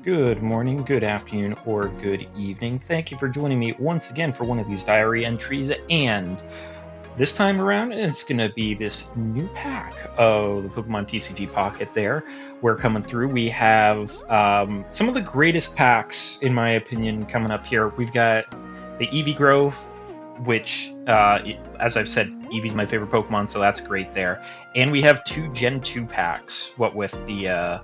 Good morning, good afternoon, or good evening. Thank you for joining me once again for one of these diary entries. And this time around, it's going to be this new pack of the Pokemon TCG Pocket there. We're coming through. We have some of the greatest packs, in my opinion, coming up here. We've got the Eevee Grove, which, as I've said, Eevee's my favorite Pokemon, so that's great there. And we have two Gen 2 packs, what with the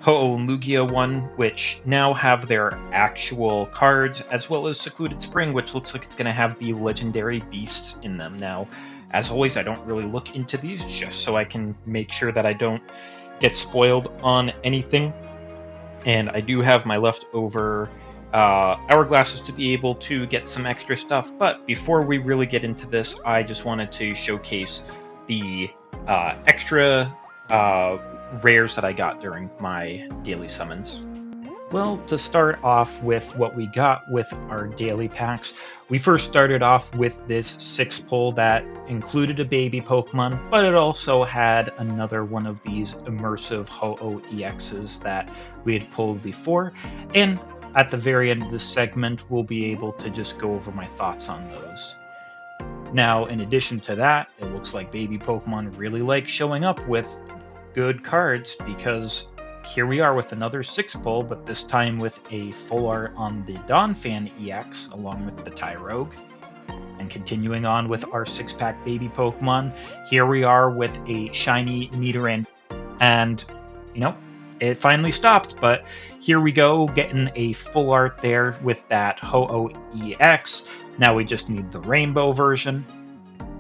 Ho-Oh and Lugia one, which now have their actual cards, as well as Secluded Spring, which looks like it's going to have the legendary beasts in them. Now, as always, I don't really look into these just so I can make sure that I don't get spoiled on anything. And I do have my leftover hourglasses to be able to get some extra stuff. But before we really get into this, I just wanted to showcase the extra rares that I got during my daily summons. Well, to start off with what we got with our daily packs, we first started off with this 6-pull that included a baby Pokemon, but it also had another one of these immersive Ho-Oh EXs that we had pulled before, and at the very end of this segment, we'll be able to just go over my thoughts on those. Now, in addition to that, it looks like baby Pokemon really like showing up with good cards, because here we are with another 6-pull, but this time with a full art on the Donphan EX along with the Tyrogue. And continuing on with our 6-pack baby Pokemon, here we are with a shiny Nidoran. And, it finally stopped, but here we go, getting a full art there with that Ho-Oh EX. Now we just need the rainbow version.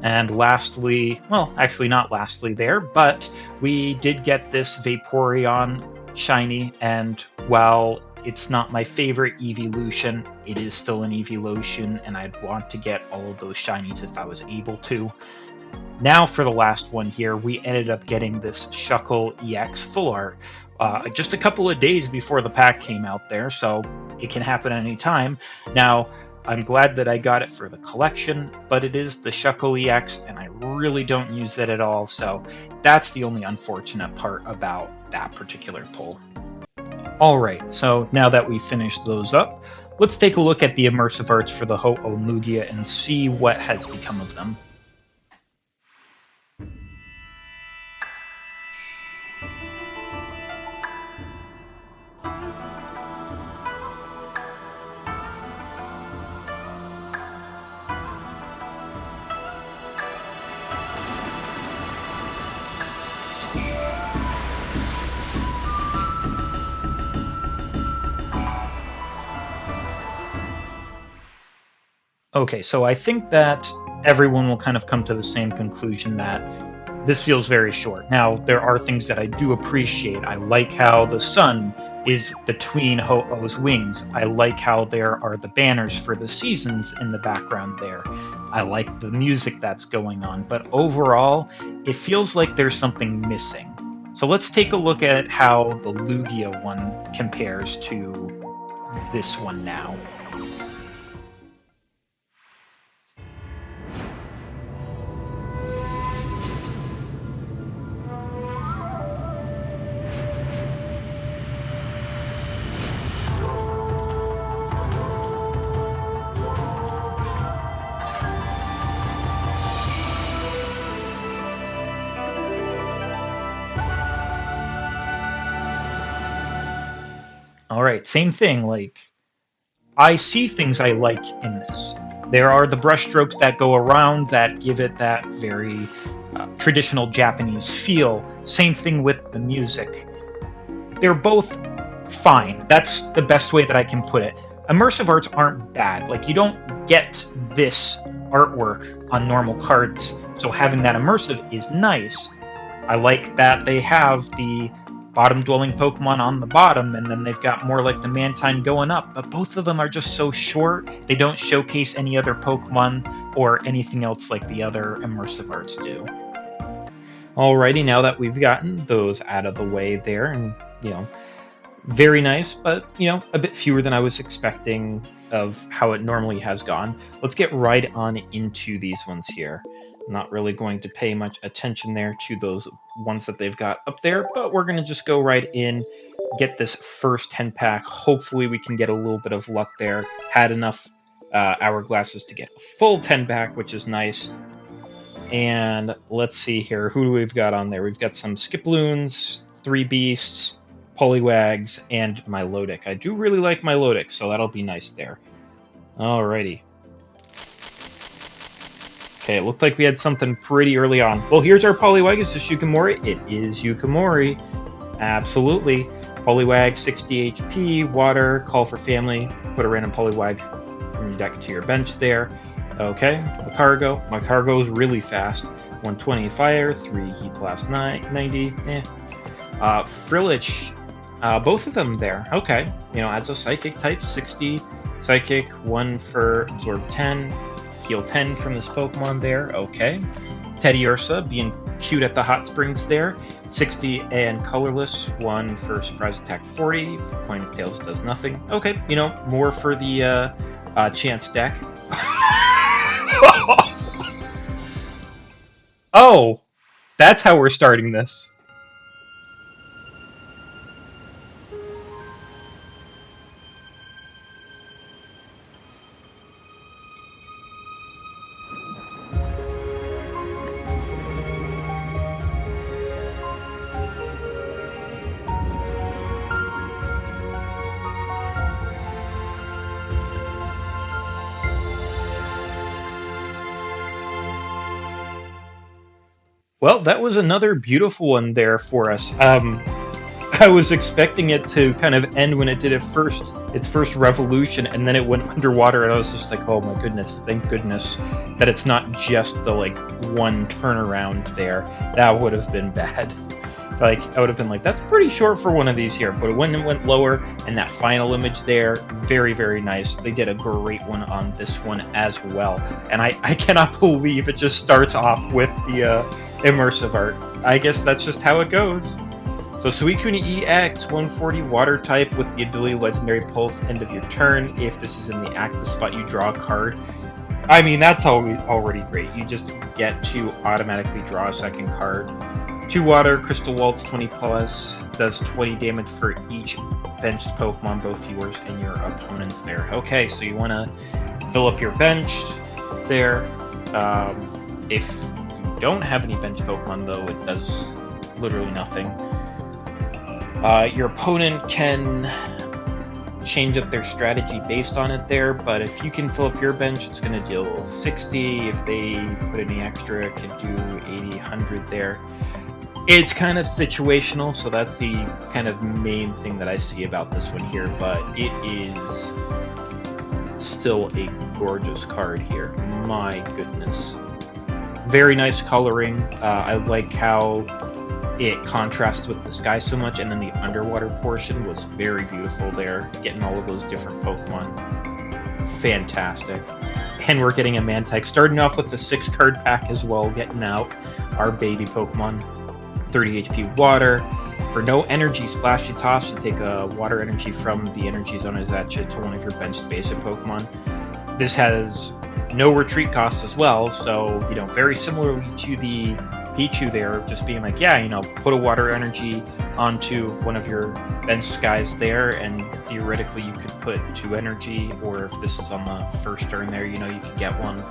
And lastly, well, actually not lastly there, but we did get this Vaporeon shiny, and while it's not my favorite evolution, it is still an evolution, and I'd want to get all of those shinies if I was able to. Now for the last one here, we ended up getting this Shuckle EX full art just a couple of days before the pack came out there, so it can happen at any time. Now, I'm glad that I got it for the collection, but it is the Shuckle EX, and I really don't use it at all, so that's the only unfortunate part about that particular pull. Alright, so now that we've finished those up, let's take a look at the immersive arts for the Ho-Oh and Lugia and see what has become of them. Okay, so I think that everyone will kind of come to the same conclusion that this feels very short. Now, there are things that I do appreciate. I like how the sun is between Ho-Oh's wings. I like how there are the banners for the seasons in the background there. I like the music that's going on, but overall, it feels like there's something missing. So let's take a look at how the Lugia one compares to this one now. Alright, same thing, like, I see things I like in this. There are the brushstrokes that go around that give it that very traditional Japanese feel. Same thing with the music. They're both fine. That's the best way that I can put it. Immersive arts aren't bad. Like, you don't get this artwork on normal cards, so having that immersive is nice. I like that they have the bottom-dwelling Pokemon on the bottom, and then they've got more like the Mantine going up, but both of them are just so short, they don't showcase any other Pokemon or anything else like the other immersive arts do. Alrighty, now that we've gotten those out of the way there, and, very nice, but, a bit fewer than I was expecting of how it normally has gone. Let's get right on into these ones here. Not really going to pay much attention there to those ones that they've got up there, but we're going to just go right in get this first 10 pack. Hopefully we can get a little bit of luck there. Had enough hourglasses to get a full 10 pack, which is nice. And let's see here. Who do we've got on there? We've got some Skiploons, 3 Beasts, Poliwags, and Milotic. I do really like Milotic, so that'll be nice there. Alrighty. Okay, it looked like we had something pretty early on. Well, here's our Poliwag. Is this Yukimori? It is Yukimori. Absolutely. Poliwag, 60 HP, water, call for family, put a random Poliwag from your deck to your bench there. Okay, Macargo. Macargo is really fast. 120 fire, 3 heat blast, 90. Frillich, both of them there. Okay, adds a psychic type, 60 psychic, 1 for absorb 10, heal 10 from this Pokemon there. Okay. Teddy Ursa being cute at the hot springs there. 60 and colorless, 1 for surprise attack 40. Coin of Tails does nothing. Okay, more for the chance deck. Oh, that's how we're starting this. Well, that was another beautiful one there for us. I was expecting it to kind of end when it did its first revolution, and then it went underwater, and I was just like, oh my goodness, thank goodness that it's not just the one turnaround there. That would have been bad. I would have been like, that's pretty short for one of these here. But when it went lower, and that final image there, very, very nice. They did a great one on this one as well. And I cannot believe it just starts off with the immersive art. I guess that's just how it goes. So Suicune EX, 140 water type with the ability Legendary Pulse end of your turn. If this is in the active spot, you draw a card. I mean, that's already great. You just get to automatically draw a second card. 2 water, Crystal Waltz 20 plus, does 20 damage for each benched Pokemon, both yours and your opponent's there. Okay, so you want to fill up your bench there. If you don't have any bench Pokemon, though, it does literally nothing. Your opponent can change up their strategy based on it there, but if you can fill up your bench, it's going to deal 60. If they put any extra, it can do 80, 100 there. It's kind of situational, so that's the kind of main thing that I see about this one here, but it is still a gorgeous card here. My goodness. Very nice coloring. I like how it contrasts with the sky so much, and then the underwater portion was very beautiful there, getting all of those different Pokemon. Fantastic. And we're getting a Mantike, starting off with the 6-card pack as well, getting out our baby Pokemon. 30 HP water. For no energy splash you toss, you take a water energy from the energy zone attached to one of your benched basic Pokemon. This has no retreat costs as well, so very similarly to the Pichu there, of just being like, yeah, put a water energy onto one of your benched guys there, and theoretically you could put 2 energy, or if this is on the first turn there, you could get one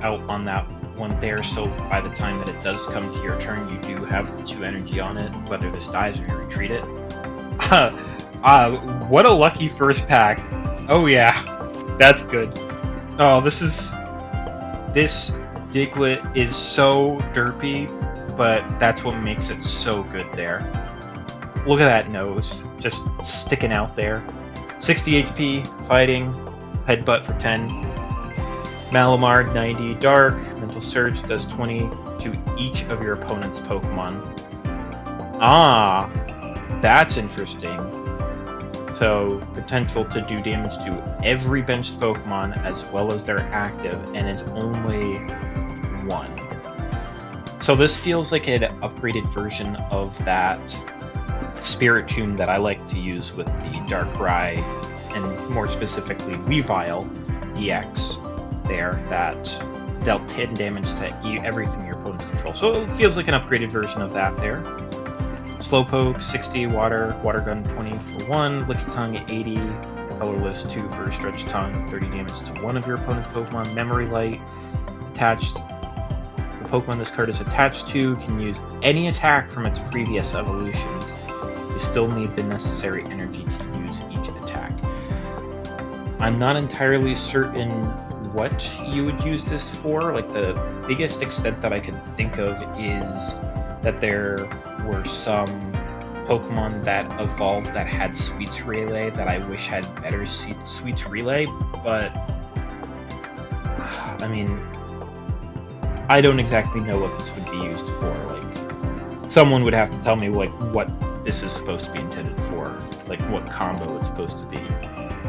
out on that one there, so by the time that it does come to your turn, you do have the 2 energy on it, whether this dies or you retreat it. What a lucky first pack. Oh yeah, that's good. Oh, this Diglett is so derpy, but that's what makes it so good there. Look at that nose, just sticking out there. 60 HP, fighting, headbutt for 10. Malamar, 90 dark, Mental Surge does 20 to each of your opponent's Pokemon. Ah, that's interesting. So, potential to do damage to every benched Pokemon as well as their active, and it's only 1. So this feels like an upgraded version of that Spirit Tomb that I like to use with the Darkrai, and more specifically Weavile EX. There that dealt hidden damage to everything your opponents control. So it feels like an upgraded version of that there. Slowpoke, 60, Water Gun, 20 for 1, Licky Tongue, 80, Colorless, 2 for Stretch Tongue, 30 damage to one of your opponent's Pokemon. Memory Light, attached. The Pokemon this card is attached to can use any attack from its previous evolutions. You still need the necessary energy to use each attack. I'm not entirely certain what you would use this for. Like, the biggest extent that I could think of is that there were some Pokemon that evolved that had Sweets Relay that I wish had better Sweets Relay, but I mean, I don't exactly know what this would be used for. Like, someone would have to tell me like what this is supposed to be intended for, like what combo it's supposed to be.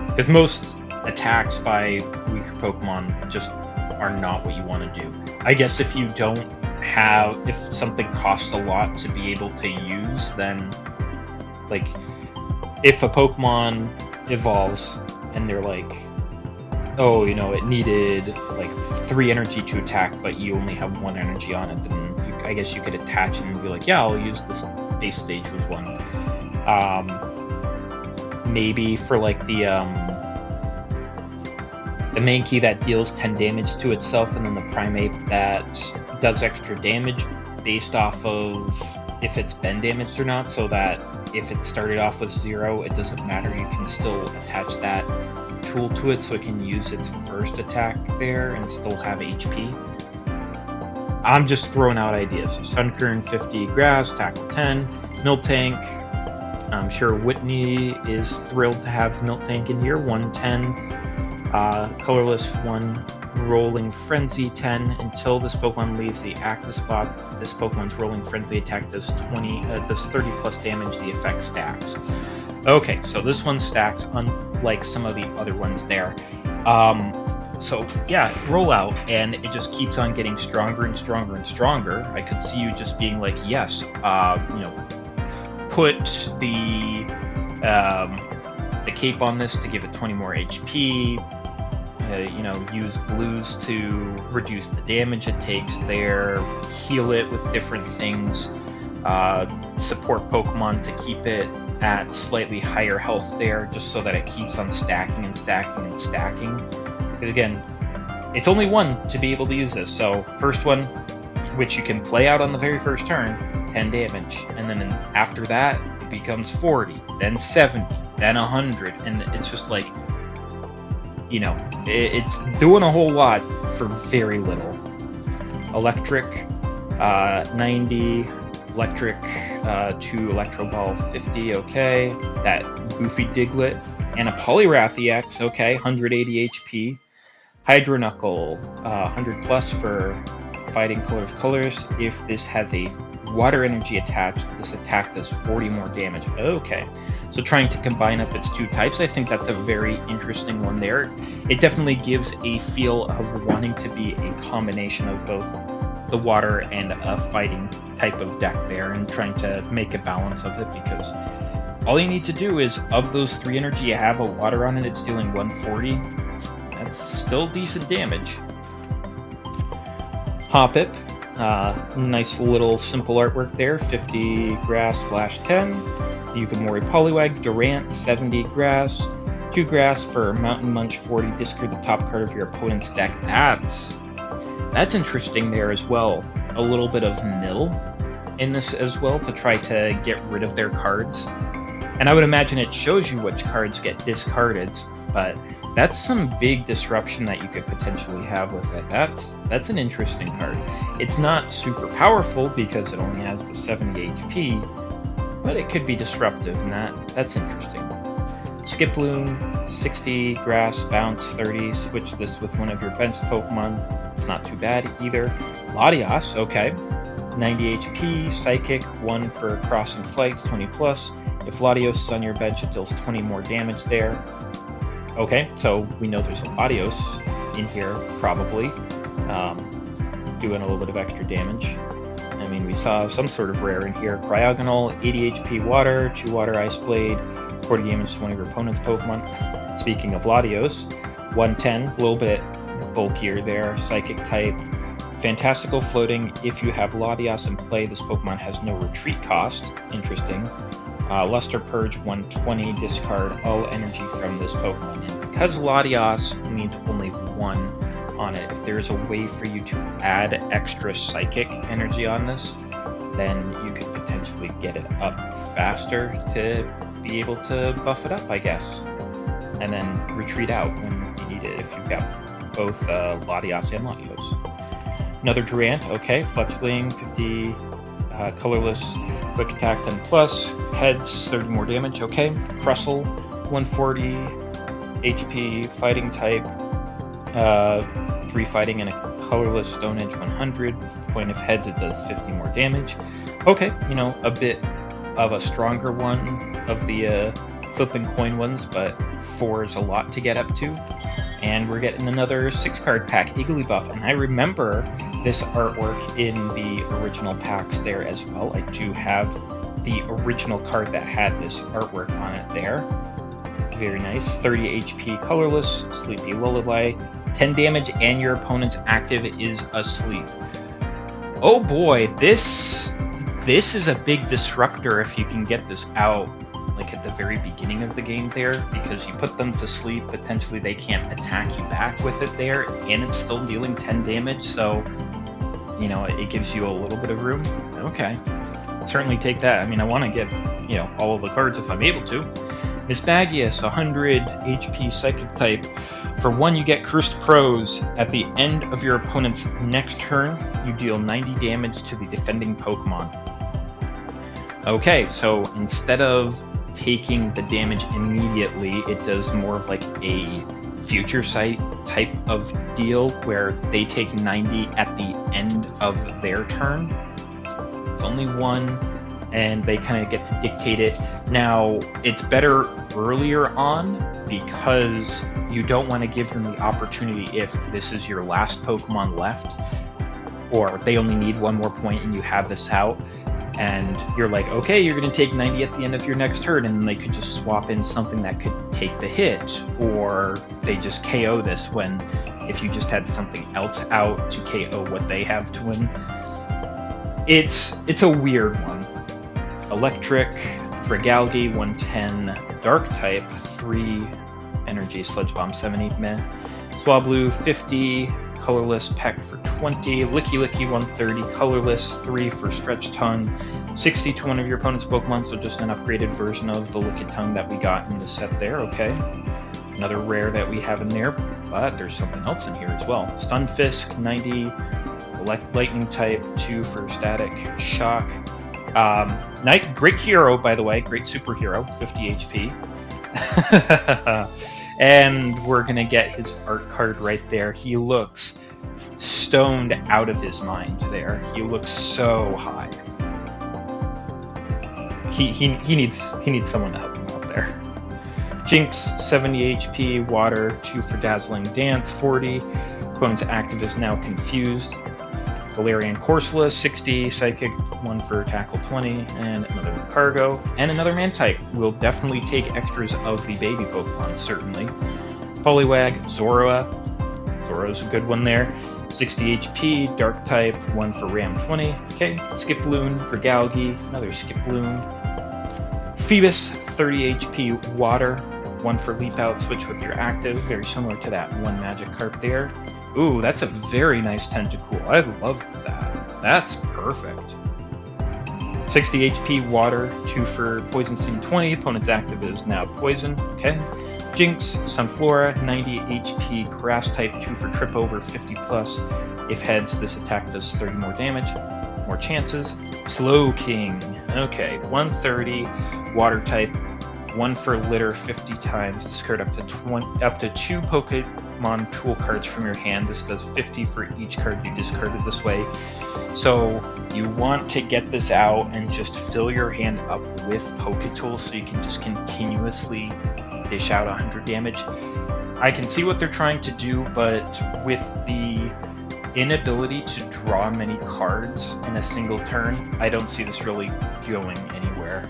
Because most attacks by weaker Pokemon just are not what you want to do. I guess if you don't have, if something costs a lot to be able to use, then like if a Pokemon evolves and they're like, oh, you know, it needed like 3 energy to attack, but you only have 1 energy on it, then I guess you could attach it and be like, yeah, I'll use this base stage with 1. Maybe for like the main key that deals 10 damage to itself, and then the Primate that does extra damage based off of if it's been damaged or not, so that if it started off with 0, it doesn't matter, you can still attach that tool to it so it can use its first attack there and still have HP. I'm just throwing out ideas. Sunkern, 50, Grass, Tackle 10, Miltank. I'm sure Whitney is thrilled to have Miltank in here, 110. Colorless, 1, Rolling Frenzy, 10. Until this Pokemon leaves the active spot, this Pokemon's Rolling Frenzy attack does 30 plus damage. The effect stacks. Okay, so this one stacks unlike some of the other ones there. So yeah, roll out, and it just keeps on getting stronger and stronger and stronger. I could see you just being like, yes, you know, put the cape on this to give it 20 more HP. You know, use blues to reduce the damage it takes there, heal it with different things, support Pokemon to keep it at slightly higher health there, just so that it keeps on stacking and stacking and stacking. Because again, it's only 1 to be able to use this, so first one, which you can play out on the very first turn, 10 damage, and then after that, it becomes 40, then 70, then 100, and it's just like, you know, it's doing a whole lot for very little. Electric, 90, Electric to Electro Ball, 50, okay. That Goofy Diglett, and a Poliwrath EX, okay, 180 HP. Hydro Knuckle, 100 plus for fighting colors. If this has a water energy attached, this attack does 40 more damage. Okay. So trying to combine up its 2 types, I think that's a very interesting one there. It definitely gives a feel of wanting to be a combination of both the water and a fighting type of deck there, and trying to make a balance of it, because all you need to do is, of those 3 energy you have a water on it, it's dealing 140. That's still decent damage. Hoppip, nice little simple artwork there, 50 Grass, Flash 10. Yukimori Poliwag, Durant, 70 Grass, 2 Grass for Mountain Munch, 40, discard the top card of your opponent's deck. That's interesting there as well. A little bit of mill in this as well to try to get rid of their cards. And I would imagine it shows you which cards get discarded, but that's some big disruption that you could potentially have with it. That's an interesting card. It's not super powerful because it only has the 70 HP, but it could be disruptive, and that's interesting. Skiploom, 60, Grass, Bounce, 30, switch this with one of your benched Pokemon. It's not too bad either. Latias, okay, 90 HP, Psychic, 1 for Cross and Flights, 20 plus. If Latios is on your bench, it deals 20 more damage there. Okay, so we know there's a Latios in here, probably, doing a little bit of extra damage. I mean, we saw some sort of rare in here. Cryogonal, 80 HP Water, 2 Water Ice Blade, 40 damage to one of your opponent's Pokemon. Speaking of Latios, 110, a little bit bulkier there. Psychic type, Fantastical floating. If you have Latias in play, this Pokemon has no retreat cost. Interesting. Luster Purge 120, discard all energy from this Pokemon. And because Latias means only 1 on it, if there's a way for you to add extra Psychic energy on this, then you could potentially get it up faster to be able to buff it up, I guess. And then retreat out when you need it if you've got both Latias and Latios. Another Durant, okay, Fluxling, 50, colorless, quick attack 10 plus, heads 30 more damage, okay. Crustle, 140 HP, fighting type, 3 fighting and a colorless, Stone Edge 100. Point of heads, it does 50 more damage. Okay, you know, a bit of a stronger one of the flipping coin ones, but 4 is a lot to get up to. And we're getting another 6-card pack, Igglybuff, and I remember this artwork in the original packs there as well. I do have the original card that had this artwork on it there. Very nice. 30 HP, colorless, Sleepy Lullaby, 10 damage, and your opponent's active is asleep. Oh boy, this is a big disruptor if you can get this out like at the very beginning of the game there, because you put them to sleep, potentially they can't attack you back with it there, and it's still dealing 10 damage, so, you know, it gives you a little bit of room. Okay, certainly take that. I mean, I want to get, you know, all of the cards if I'm able to. Misbagius, 100 HP Psychic type. For 1, you get Cursed Prose. At the end of your opponent's next turn, you deal 90 damage to the defending Pokemon. Okay, so instead of taking the damage immediately, it does more of like a future sight type of deal where they take 90 at the end of their turn. It's only 1, and they kind of get to dictate it. Now, it's better earlier on because you don't want to give them the opportunity if this is your last Pokemon left, or they only need 1 more point and you have this out, and you're like, okay, you're going to take 90 at the end of your next turn, and they could just swap in something that could take the hit, or they just KO this when if you just had something else out to KO what they have to win. It's a weird one. Electric, Regalgi, 110, Dark type, 3 energy, Sludge Bomb 70, meh. Swablu, 50, colorless, Peck for 20, Licky Licky, 130, colorless, 3 for Stretch Tongue, 60 to one of your opponent's Pokemon, so just an upgraded version of the Licky Tongue that we got in the set there, okay. Another rare that we have in there, but there's something else in here as well. Stunfisk, 90, Lightning type, 2 for Static Shock. Great hero, by the way, great superhero, 50 HP. And we're gonna get his art card right there. He looks stoned out of his mind there. He looks so high. He needs someone to help him out there. Jinx, 70 HP, water, 2 for Dazzling Dance, 40. Opponent's active is now confused. Galarian Corsola, 60, Psychic, 1 for Tackle 20, and another Cargo, and another Man-type. We'll definitely take extras of the baby Pokemon, certainly. Poliwag, Zorua. Zorua's a good one there. 60 HP, Dark type, 1 for Ram 20. Okay, Skiploon, Regalgi, another Skiploon. Phoebus, 30 HP, Water, 1 for Leap Out, switch with your active, very similar to that 1 Magikarp there. Ooh, that's a very nice Tentacool. I love that. That's perfect. 60 HP, Water, 2 for Poison Sting 20. Opponent's active is now Poison. Okay. Jinx, Sunflora, 90 HP, Grass type, 2 for Trip Over, 50 plus. If heads, this attack does 30 more damage. More chances. Slowking. Okay, 130, Water type, 1 for Litter, 50 times. Discard up to 2 Pokemon tool cards from your hand. This does 50 for each card you discarded this way. So you want to get this out and just fill your hand up with Poketools so you can just continuously dish out 100 damage. I can see what they're trying to do, but with the inability to draw many cards in a single turn, I don't see this really going anywhere.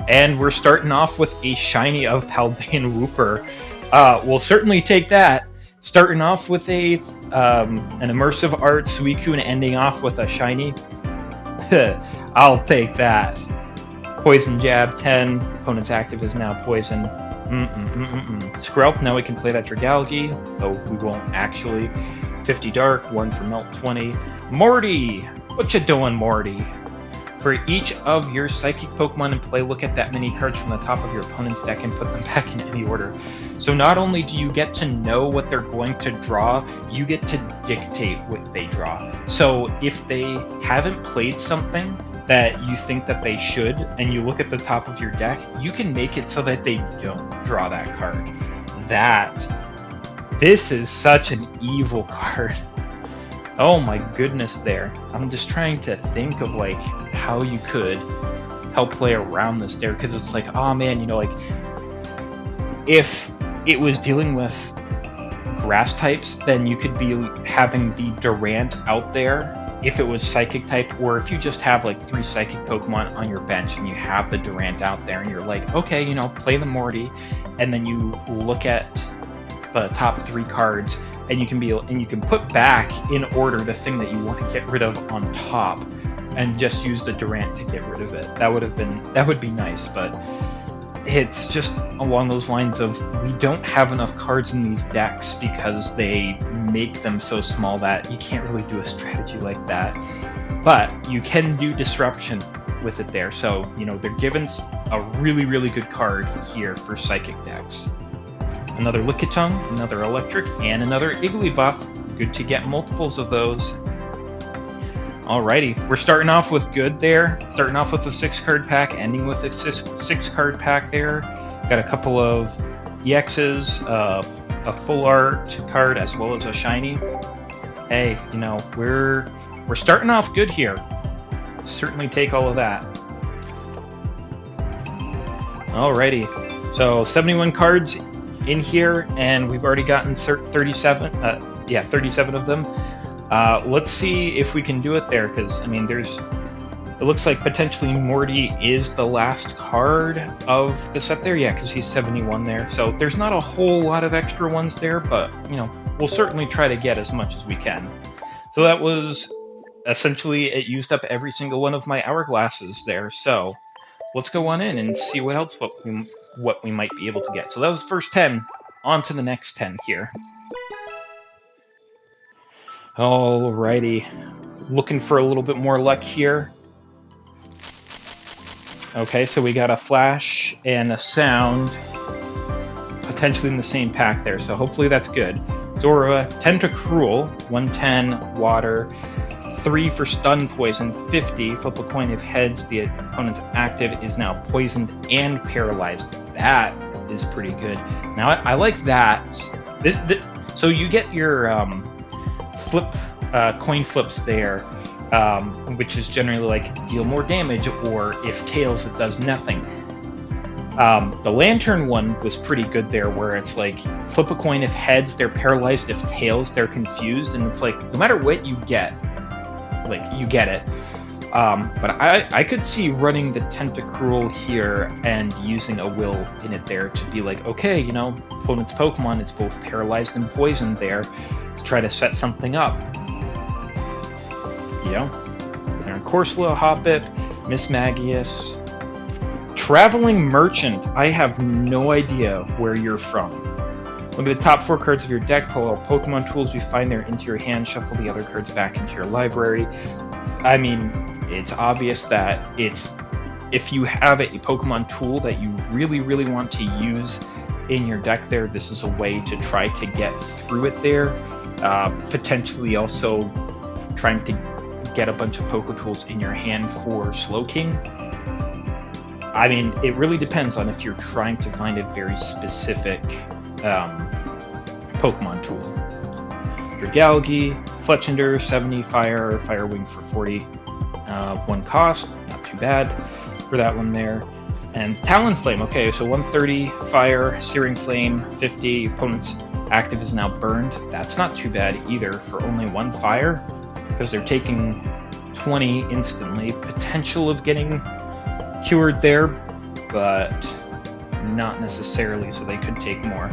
And we're starting off with a shiny of Paldean Wooper. We'll certainly take that. Starting off with an immersive art Suicune and ending off with a shiny. I'll take that. Poison Jab 10. Opponent's active is now poison. Skrelp, now we can play that Regalgi, though we won't actually. 50 Dark, 1 for Melt 20. Morty! What you doing, Morty? For each of your Psychic Pokemon in play, look at that many cards from the top of your opponent's deck and put them back in any order. So not only do you get to know what they're going to draw, you get to dictate what they draw. So if they haven't played something that you think that they should, and you look at the top of your deck, you can make it so that they don't draw that card. This is such an evil card. Oh my goodness there. I'm just trying to think of like how you could help play around this there, because it's like, oh man, you know, like if it was dealing with grass types, then you could be having the Durant out there if it was Psychic type, or if you just have like 3 Psychic Pokemon on your bench and you have the Durant out there and you're like, okay, you know, play the Morty, and then you look at the top 3 cards and you can put back in order the thing that you want to get rid of on top and just use the Durant to get rid of it. That would be nice, but it's just along those lines of we don't have enough cards in these decks because they make them so small that you can't really do a strategy like that. But you can do disruption with it there. So, you know, they're given a really, really good card here for Psychic decks. Another Lickitung, another Electric, and another Igglybuff. Good to get multiples of those. Alrighty, we're starting off with good there. Starting off with a 6-card pack, ending with a 6-card pack there. Got a couple of EXs, a full art card, as well as a shiny. Hey, you know, we're starting off good here. Certainly take all of that. Alrighty, so 71 cards in here, and we've already gotten 37 of them. Let's see if we can do it there, because I mean, it looks like potentially Morty is the last card of the set there. Yeah, because he's 71 there, so there's not a whole lot of extra ones there, but you know, we'll certainly try to get as much as we can. So that was essentially, it used up every single one of my hourglasses there, so let's go on in and see what else what we might be able to get. So that was the first 10. On to the next 10 here. Alrighty. Looking for a little bit more luck here. Okay, so we got a flash and a sound potentially in the same pack there, so hopefully that's good. Zora, Tentacruel, 110, water, 3 for stun poison, 50. Flip a coin if heads, the opponent's active is now poisoned and paralyzed. That is pretty good. Now I like that. So you get your coin flips there, which is generally like deal more damage, or if tails it does nothing. The lantern one was pretty good there, where it's like flip a coin if heads they're paralyzed, if tails they're confused, and it's like no matter what you get, like you get it. But I could see running the Tentacruel here and using a will in it there to be like, okay, you know, opponent's Pokemon is both paralyzed and poisoned there, to try to set something up. You know? And Corsola, Hoppip, Miss Magius. Traveling Merchant. I have no idea where you're from. Look at the top 4 cards of your deck, pull out Pokemon tools you find there into your hand, shuffle the other cards back into your library. I mean, it's obvious that if you have a Pokemon tool that you really, really want to use in your deck there, this is a way to try to get through it there. Potentially also trying to get a bunch of Poké Tools in your hand for Slowking. I mean, it really depends on if you're trying to find a very specific Pokemon tool. Regalgi, Fletchinder, 70 fire, Fire Wing for 40. 1 cost, not too bad for that one there. And Talonflame, okay, so 130 fire, Searing Flame, 50, opponent's active is now burned. That's not too bad either for only 1 fire, because they're taking 20 instantly. Potential of getting cured there, but not necessarily, so they could take more.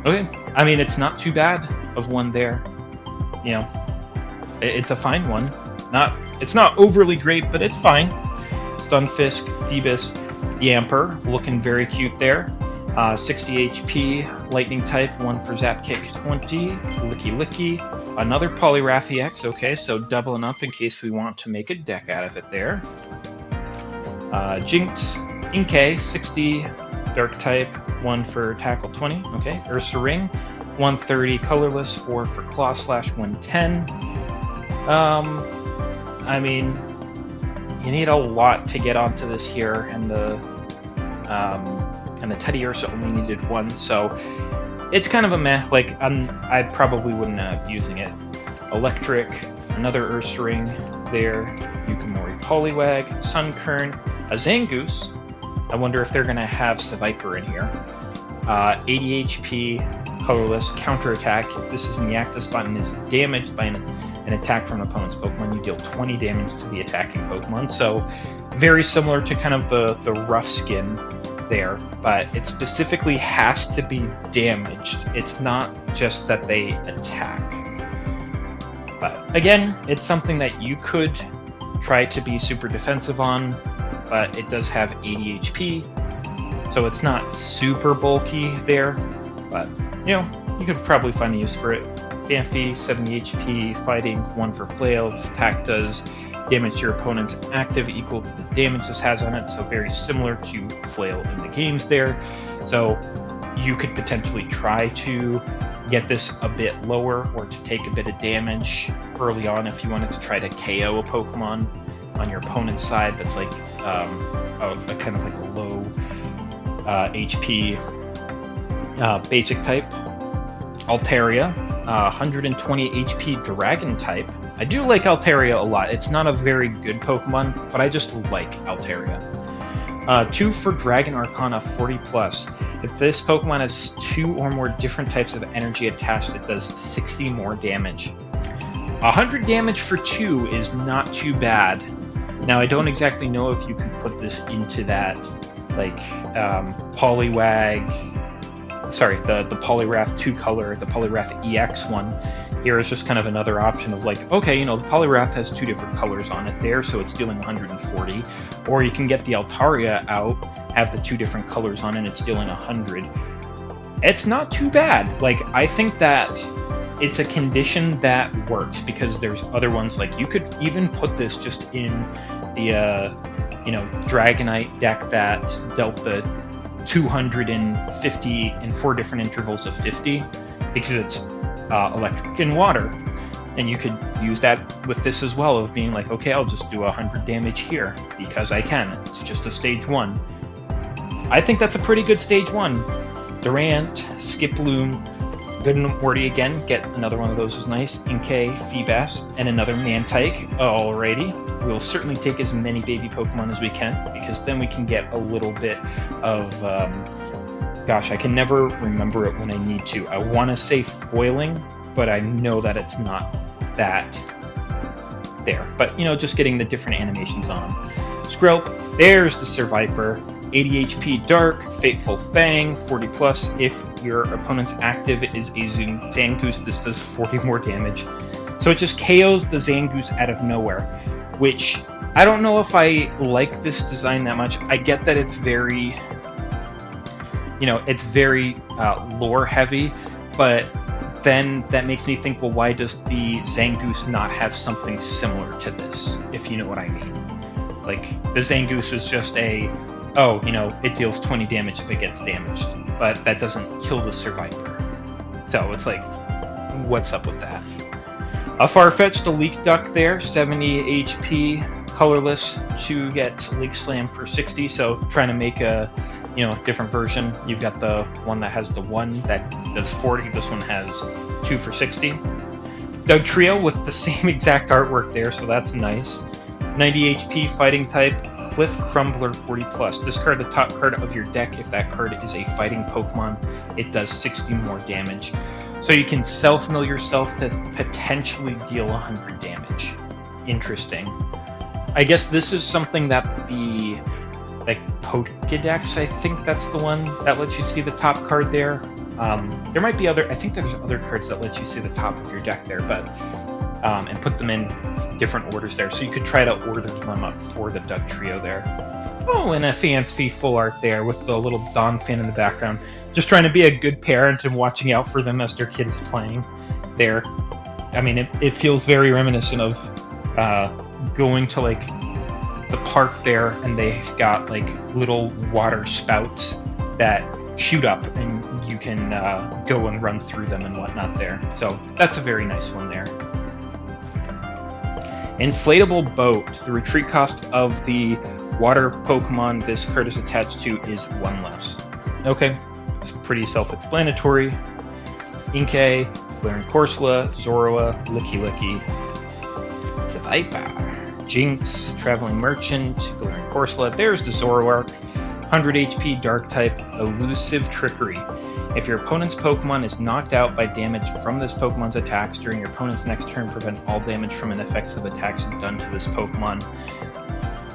Okay, I mean, it's not too bad of one there. You know, it's a fine one. It's not overly great, but it's fine. Stunfisk, Phoebus, Yamper, looking very cute there. 60 HP, Lightning type, 1 for Zap Kick 20, Licky Licky, another Poliwrath EX, okay, so doubling up in case we want to make a deck out of it there. Jinx, Inkay, 60, Dark type, 1 for Tackle 20, okay. Ursa Ring, 130, Colorless, 4 for Claw Slash 110. I mean, you need a lot to get onto this here, and the Teddy Ursa only needed 1, so it's kind of a meh. Like, I probably wouldn't end up using it. Electric, another Ursa Ring there, Yukimori Poliwag, Sunkern, a Zangoose. I wonder if they're going to have Seviper in here. 80 HP, Colorless, Counterattack. If this is in the active spot and is damaged by an attack from an opponent's Pokemon, you deal 20 damage to the attacking Pokemon. So very similar to kind of the rough skin there, but it specifically has to be damaged. It's not just that they attack. But again, it's something that you could try to be super defensive on, but it does have 80 HP, so it's not super bulky there, but you know, you could probably find a use for it. Phanpy, 70 HP, fighting, 1 for flail. This attack does damage to your opponent's active equal to the damage this has on it, so very similar to flail in the games there. So you could potentially try to get this a bit lower, or to take a bit of damage early on if you wanted to try to KO a Pokemon on your opponent's side that's like a kind of like a low HP basic type. Altaria, 120 HP Dragon type. I do like Altaria a lot. It's not a very good Pokemon, but I just like Altaria. 2 for Dragon Arcana 40+. If this Pokemon has 2 or more different types of energy attached, it does 60 more damage. 100 damage for 2 is not too bad. Now, I don't exactly know if you can put this into that, like, Poliwag... Sorry, the Poliwrath 2-color, the Poliwrath EX one. Here is just kind of another option of like, okay, you know, the Poliwrath has 2 different colors on it there, so it's dealing 140. Or you can get the Altaria out, have the 2 different colors on it, and it's dealing 100. It's not too bad. Like, I think that it's a condition that works, because there's other ones, like, you could even put this just in the, you know, Dragonite deck that dealt the 250 in 4 different intervals of 50, because it's electric and water, and you could use that with this as well, of being like, okay, I'll just do 100 damage here because I can. It's just a stage 1. I think that's a pretty good stage 1. Durant, Skiploom, Good and Wordy again, get another one of those is nice. Inkay, Feebas, and another Mantike. Alrighty. We'll certainly take as many baby Pokemon as we can, because then we can get a little bit of, gosh, I can never remember it when I need to. I want to say foiling, but I know that it's not that there. But, you know, just getting the different animations on them. Skrelp, there's the Seviper. 80 HP Dark, Fateful Fang, 40+. If your opponent's active is a Zangoose, this does 40 more damage. So it just KOs the Zangoose out of nowhere, which I don't know if I like this design that much. I get that it's very, you know, it's very lore heavy, but then that makes me think, well, why does the Zangoose not have something similar to this, if you know what I mean? Like, the Zangoose is just a, oh, you know, it deals 20 damage if it gets damaged, but that doesn't kill the Survivor. So it's like, what's up with that? A Farfetch'd, a Leak Duck there, 70 HP, colorless, to get Leak Slam for 60, so trying to make a, you know, different version. You've got the one that has the 1 that does 40, this one has 2 for 60. Doug Trio with the same exact artwork there, so that's nice. 90 HP, fighting type, Cliff Crumbler 40+. Discard the top card of your deck. If that card is a fighting Pokemon, it does 60 more damage. So you can self-mill yourself to potentially deal 100 damage. Interesting. I guess this is something that the, like, Pokédex, I think that's the one that lets you see the top card there. There might be other, I think there's other cards that let you see the top of your deck there, but and put them in different orders there. So you could try to order them up for the Duck Trio there. Oh, and a fancy full art there with the little Dawn fan in the background. Just trying to be a good parent and watching out for them as their kid is playing there. I mean, it feels very reminiscent of going to like the park there, and they've got like little water spouts that shoot up, and you can go and run through them and whatnot there. So that's a very nice one there. Inflatable Boat. The retreat cost of the water Pokemon this card is attached to is 1 less. Okay, it's pretty self-explanatory. Inkay, Glaring Corsola, Zorua, Licky, Viper, Jinx, Traveling Merchant, Glaring Corsola. There's the Zoroark. 100 HP, Dark type, Elusive Trickery. If your opponent's Pokemon is knocked out by damage from this Pokemon's attacks during your opponent's next turn, prevent all damage from ineffective attacks done to this Pokemon.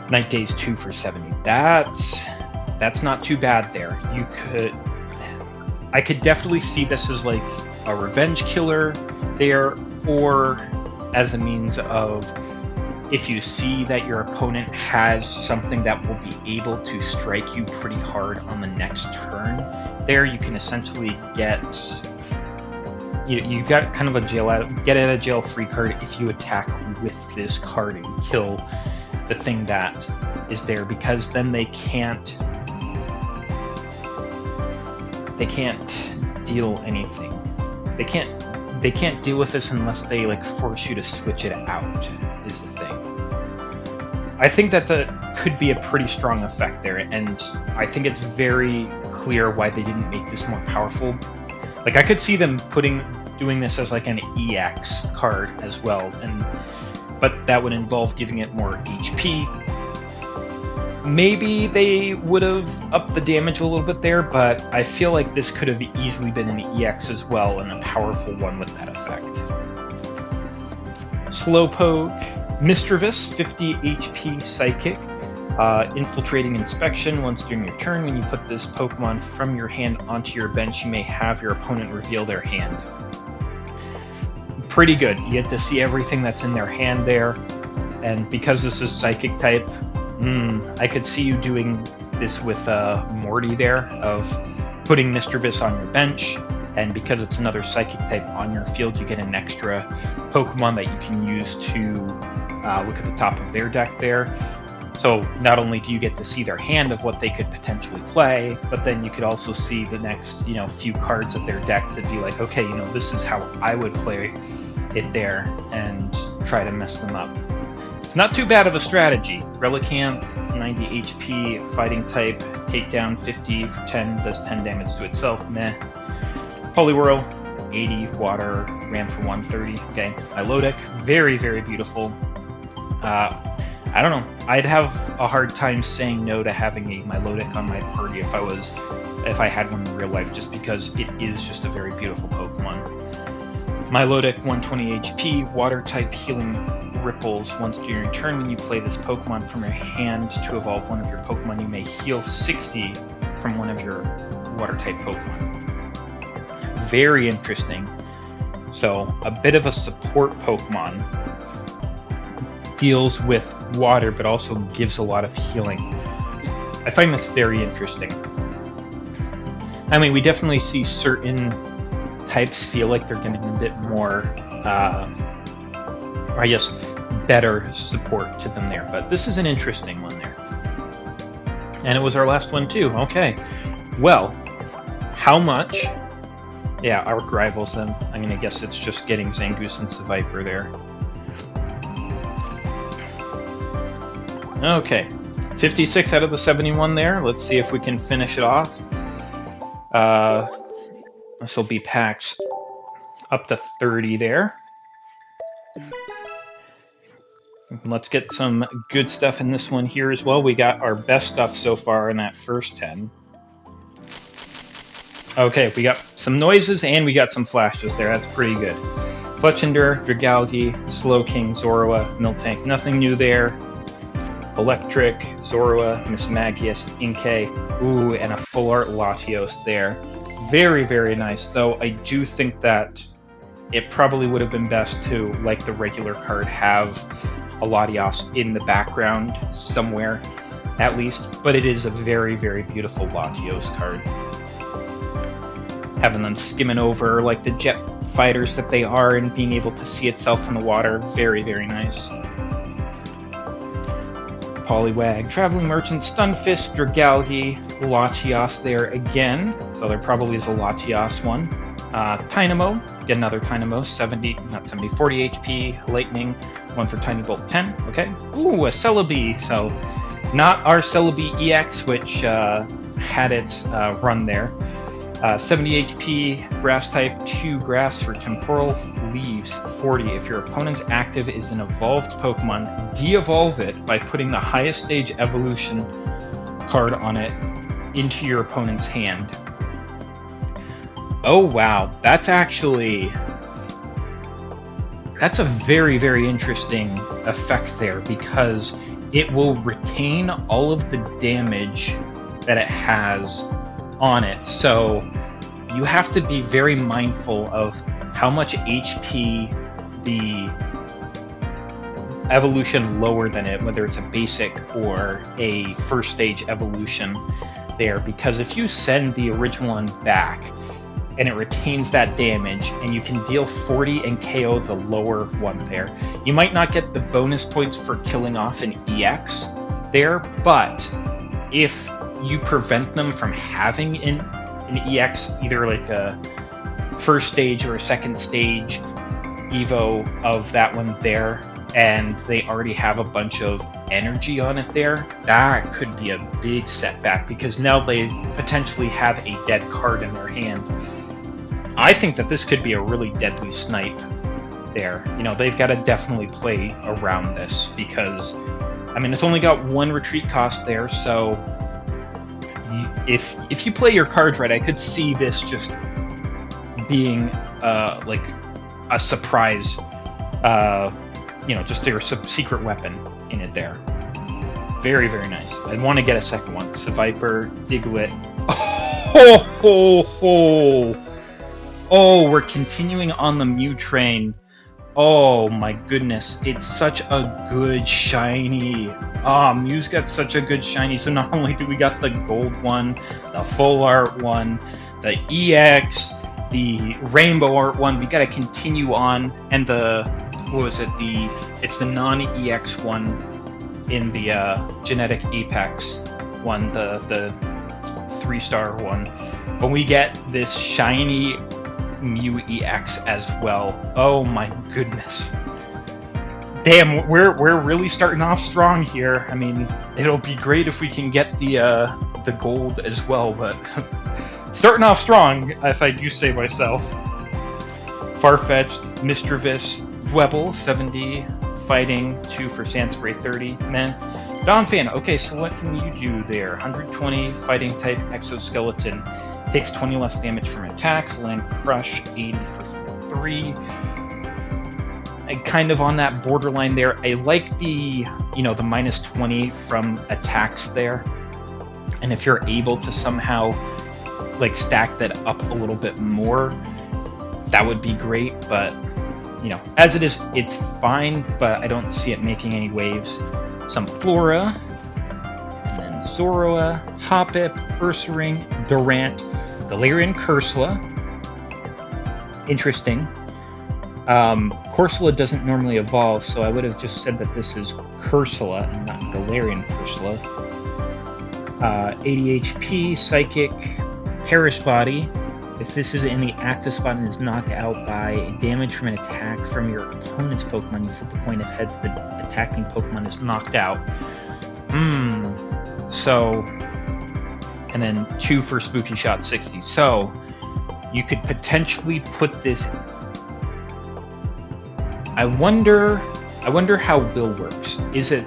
Night Days 2 for 70. That's not too bad there. I could definitely see this as like a revenge killer there, or as a means of, if you see that your opponent has something that will be able to strike you pretty hard on the next turn, there you can essentially get, you've got kind of a get out of jail free card if you attack with this card and kill the thing that is there, because then they can't deal anything. They can't deal with this unless they like force you to switch it out, is the thing. I think that could be a pretty strong effect there, and I think it's very clear why they didn't make this more powerful. Like, I could see them doing this as like an EX card as well, but that would involve giving it more HP. Maybe they would have upped the damage a little bit there, but I feel like this could have easily been an EX as well, and a powerful one with that effect. Slowpoke, Mischievous, 50 HP Psychic, Infiltrating Inspection. Once during your turn, when you put this Pokemon from your hand onto your bench, you may have your opponent reveal their hand. Pretty good. You get to see everything that's in their hand there, and because this is Psychic type, I could see you doing this with Morty there, of putting Mischievous on your bench, and because it's another Psychic type on your field, you get an extra Pokemon that you can use to look at the top of their deck there. So not only do you get to see their hand of what they could potentially play, but then you could also see the next, few cards of their deck to be like, okay, this is how I would play it there, and try to mess them up. It's not too bad of a strategy. Relicanth, 90 HP, fighting type, takedown 50 for 10, does 10 damage to itself, meh. Poliwhirl, 80, water, ran for 130. Okay, Milotic, very, very beautiful. I don't know. I'd have a hard time saying no to having a Milotic on my party if I had one in real life, just because it is just a very beautiful Pokemon. Milotic, 120 HP, water type, healing ripples. Once during your turn, when you play this Pokemon from your hand to evolve one of your Pokemon, you may heal 60 from one of your water type Pokemon. Very interesting. So, a bit of a support Pokemon. Deals with water, but also gives a lot of healing. I find this very interesting. I mean, we definitely see certain types feel like they're getting a bit more, or I guess, better support to them there. But this is an interesting one there. And it was our last one too. Okay. Well, how much? Yeah, Arc Rivals then. I mean, I guess it's just getting Zangoose and Viper there. Okay. 56 out of the 71 there. Let's see if we can finish it off. This will be packs up to 30 there. Let's get some good stuff in this one here as well. We got our best stuff so far in that first 10. Okay, we got some noises and we got some flashes there. That's pretty good. Fletchinder, Dragalge, Slowking, Zorua, Miltank. Nothing new there. Electric, Zorua, Mismagius, Inkay. Ooh, and a full art Latios there. Very, very nice, though I do think that it probably would have been best to, like the regular card, have a Latios in the background somewhere, at least. But it is a very, very beautiful Latios card. Having them skimming over like the jet fighters that they are and being able to see itself in the water, very, very nice. Poliwag, Traveling Merchant, Stunfisk, Dragalge, Latios there again. So there probably is a Latios one. Tynamo, get another Tynamo, 40 HP, Lightning, one for Tiny Bolt 10, okay. Ooh, a Celebi, so not our Celebi EX, which had its run there. 70 HP, Grass type, 2 Grass for Temporal Leaves, 40. If your opponent's active is an evolved Pokemon, de-evolve it by putting the highest stage evolution card on it into your opponent's hand. Oh wow, that's a very, very interesting effect there, because it will retain all of the damage that it has on it. So you have to be very mindful of how much HP the evolution lower than it, whether it's a basic or a first stage evolution there, because if you send the original one back and it retains that damage and you can deal 40 and KO the lower one there, you might not get the bonus points for killing off an EX there, but if you prevent them from having an EX, either like a first stage or a second stage Evo of that one there, and they already have a bunch of energy on it there, that could be a big setback, because now they potentially have a dead card in their hand. I think that this could be a really deadly snipe there. You know, they've got to definitely play around this, because, I mean, it's only got one retreat cost there, so if you play your cards right, I could see this just being like a surprise, you know, just your secret weapon in it there. Very, very nice. I'd want to get a second one. Seviper, Diglett. Oh, we're continuing on the Mew train. Oh my goodness, it's such a good shiny. Mew's got such a good shiny. So not only do we got the gold one, the full art one, the EX, the rainbow art one, we gotta continue on, and the, what was it, it's the non-EX one in the genetic apex one, the 3-star one. But we get this shiny Mew EX as well. Oh my goodness. Damn, we're really starting off strong here. I mean, it'll be great if we can get the gold as well, but starting off strong, if I do say myself. Farfetch'd, Mischievous, Dwebble, 70, Fighting, 2 for Sandspray, 30, man. Donphan, okay, so what can you do there? 120, Fighting type, Exoskeleton. Takes 20 less damage from attacks. Land Crush, 80 for 3. Kind of on that borderline there. I like the, you know, the minus 20 from attacks there. And if you're able to somehow like stack that up a little bit more, that would be great. But, you know, as it is, it's fine, but I don't see it making any waves. Some Flora, and then Zoroa, Hoppip, Ursaring, Durant, Galarian Cursula. Interesting. Corsola doesn't normally evolve, so I would have just said that this is Cursula and not Galarian Cursula. 80 HP, Psychic, Perish Body. If this is in the active spot and is knocked out by damage from an attack from your opponent's Pokemon, you flip a coin. If heads, the attacking Pokemon is knocked out. So, and then 2 for Spooky Shot, 60. So, you could potentially put this. I wonder how Will works. Is it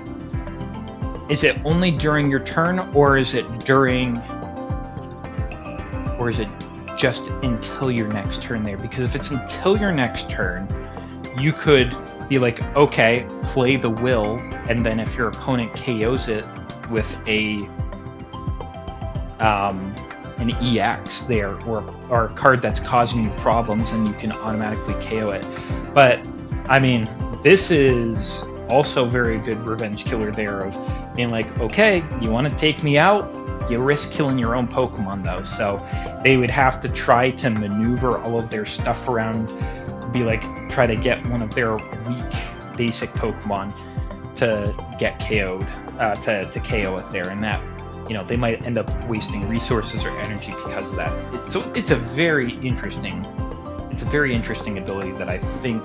only during your turn, or is it just until your next turn there? Because if it's until your next turn, you could be like, okay, play the Will, and then if your opponent KOs it with a an EX there, or a card that's causing you problems and you can automatically KO it. But I mean, this is also very good revenge killer there of being like, okay, you want to take me out? You risk killing your own Pokemon though. So they would have to try to maneuver all of their stuff around, be like, try to get one of their weak basic Pokemon to get KO'd, to KO it there, and that, you know, they might end up wasting resources or energy because of that. So it's a very interesting ability that I think